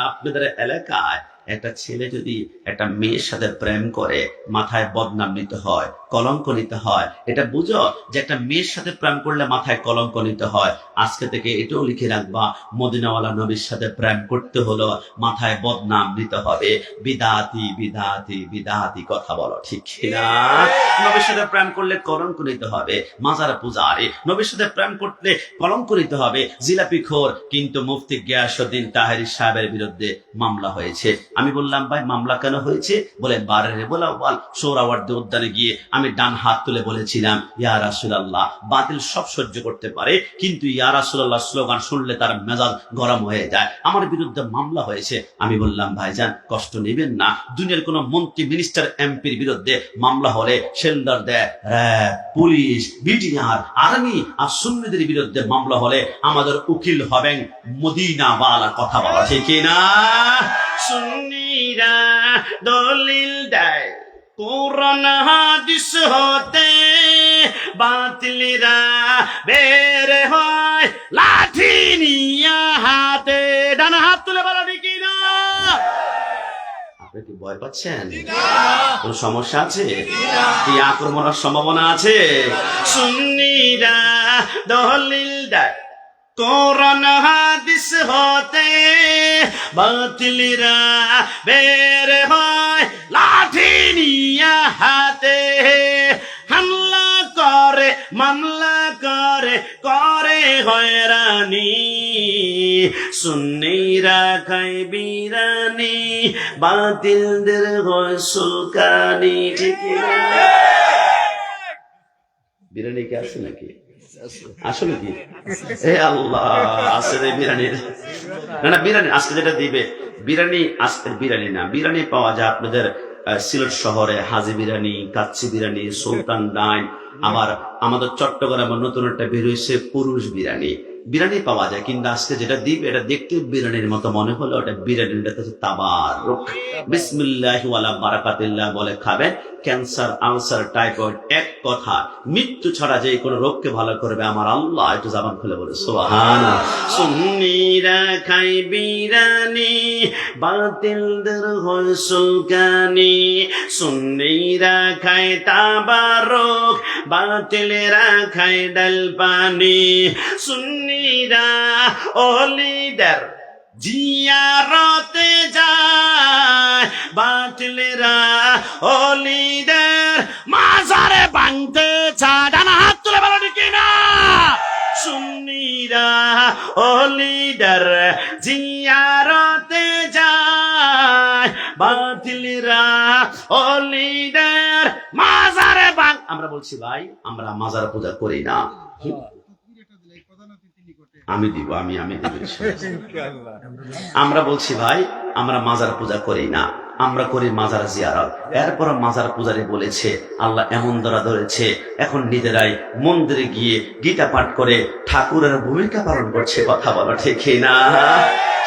আপনাদের এলাকায় একটা ছেলে যদি একটা মেয়ের সাথে প্রেম করে, মাথায় বদনাম নিতে হয়, কলঙ্ক নিতে হয়। এটা বুঝো যে একটা মেয়ের সাথে প্রেম করলে মাথায় কলঙ্ক নিতে হয়। আজকে থেকে এটাও লিখে রাখবা, মদিনাওয়ালা নবীর সাথে প্রেম করতে হলো মাথায় বদনাম নিতে হবে। বিদাতি বিদাতি বিদাতি কথা বলো ঠিক কিনা? নবীর সাথে প্রেম করলে কলঙ্ক নিতে হবে। মাজার পূজারি নবীর সাথে প্রেম করলে কলঙ্ক নিতে হবে। জিলাপি খোর। কিন্তু মুফতি গিয়াসউদ্দিন তাহেরি সাহেবের বিরুদ্ধে মামলা হয়েছে। আমি বললাম, ভাই মামলা কেন হয়েছে? বলে, বারে বলা বল, সোহরাওয়ার্দী উদ্যানে গিয়ে আমি ডান হাত তুলে বলেছিলাম, ইয়া রাসূলুল্লাহ, বাতিল সব সহ্য করতে পারে, কিন্তু ইয়া রাসূলুল্লাহ স্লোগান শুনলে তার মেজাজ গরম হয়ে যায়। আমার বিরুদ্ধে মামলা হয়েছে। আমি বললাম, ভাইজান কষ্ট নেবেন না, দুনিয়ার কোন মন্ত্রী, মিনিস্টার, এমপির বিরুদ্ধে মামলা হলে শেল্টার দেয় র্যাব, পুলিশ, বিডিআর, আর্মি, আর সুন্নিদের বিরুদ্ধে মামলা হলে আমাদের উকিল হবেন মদিনাওয়ালা। কথা বলা ঠিক না? সুন্নিরা দলিল দেয় কোরআন হাদিস হতে, বাতিলরা বের হয় লাঠি নিয়া হাতে। ডান হাত তুলে বলা ঠিক না? আপনি কি ভয় পাচ্ছেন? কোন সমস্যা আছে? কি আক্রমণের সম্ভাবনা আছে? সুন্নিরা দলিল দেয় কোরআন হাদিস হতে, বাতিলরা বের হয় লাঠি নিয়া হাতে। হামলা করে, মামলা করে, করে হয়রানি, সুন্নিরা খায় বিরানি, বাতিলদের হয় সুলকানি। ঠিক না? বিরানি কি আছে নাকি? আসলে কি? এ আল্লাহ, আছে রে বিরানির। না বিরিয়ানি আজকে যেটা দিবে বিরিয়ানি আজকের বিরিয়ানি না, বিরিয়ানি পাওয়া যায় আপনাদের সিলেট শহরে হাজি বিরিয়ানি, কাচ্চি বিরিয়ানি, সুলতান ডাইন। আবার আমাদের চট্টগ্রামে নতুন একটা বের হয়েছে পুরুষ বিরিয়ানি, বিরিয়ানি পাওয়া যায়। কিন্তু আজকে যেটা দ্বীপ এটা দেখতে বিরিয়ানির মতো মনে হলো, ওটা বিরিয়ানিটা হচ্ছে তাবারুক, বিসমিল্লাহি ওয়ালা বারাকাতিল্লাহ বলে খাবেন। ক্যান্সার, আলসার, টাইফয়েড, এক কথা মৃত্যু ছাড়া যে কোনো রোগকে ভালো করবে আমার আল্লাহ। একটু জবান খুলে বলে সুবহানাল্লাহ। সুন্নিরা খাই বিরিয়ানি, বাতিলদের হয় সুলকানি। সুন্নিরা খায় তাবারুক, বাতিলেরা খায় ডাল পানি। সুন্নিরা ওলিদের জিয়ারতে যায়, বাতিলেরা ওলিদের মাজারে ভাঙতে চায়। ডানা হাত তুলে বলো ঠিক না? সুন্নিরা ওলিদের জিয়ারতে যায়, বাতিলেরা ওলিদের মাজারে ভাঙ। আমরা বলছি ভাই আমরা মাজার পূজা করি না। আমি দিব আমি দিব। আমরা বলছি ভাই আমরা মাজার পূজা করি না, আমরা করি মাজার জিয়ারত। এরপর মাজার পূজারি বলেছে আল্লাহ এমন ধরা ধরেছে, এখন নিজেরাই মন্দিরে গিয়ে গীতা পাঠ করে ঠাকুরের ভূমিকা পালন করছে। কথা বলো ঠিক না?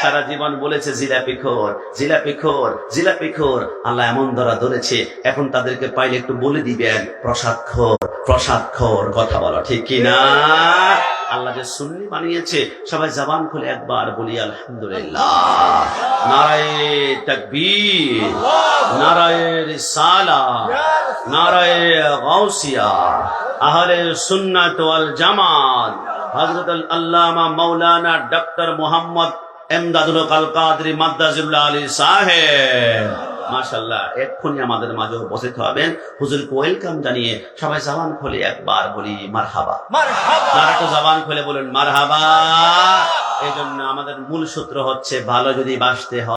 সারা জীবন বলেছে জিলাপি খোর, জিলাপি খোর, জিলাপি খোর। আল্লাহ এমন ধরা ধরেছে, এখন তাদেরকে পাইলে একটু বলে দিবেন প্রসাদ খোর, প্রসাদ খোর। কথা বলো ঠিক না? আল্লাহ যে সুন্নি বানিয়েছে, সবাই জবান খুলে একবার বলি আলহামদুলিল্লাহ। নারায়ে তাকবীর, নারায়ে রিসালাত, নারায়ে গাউসিয়া, আহলে সুন্নাত ওয়াল জামাত, হযরত আল্লামা মাওলানা ডক্টর মোহাম্মদ এমদাদুল হক কাদরি মাদ্দাজিল্লাহ আলী সাহেব মাশাআল্লাহ এক্ষুনি আমাদের মাঝে উপস্থিত হবেন। হুজুরকে ওয়েলকাম জানিয়ে সবাই জবান খুলে একবার বলি মারহাবা। তারা তো জবান খুলে বলেন মারহাবা। এই জন্য আমাদের মূল সূত্র হচ্ছে ভালো যদি বাসতে হয়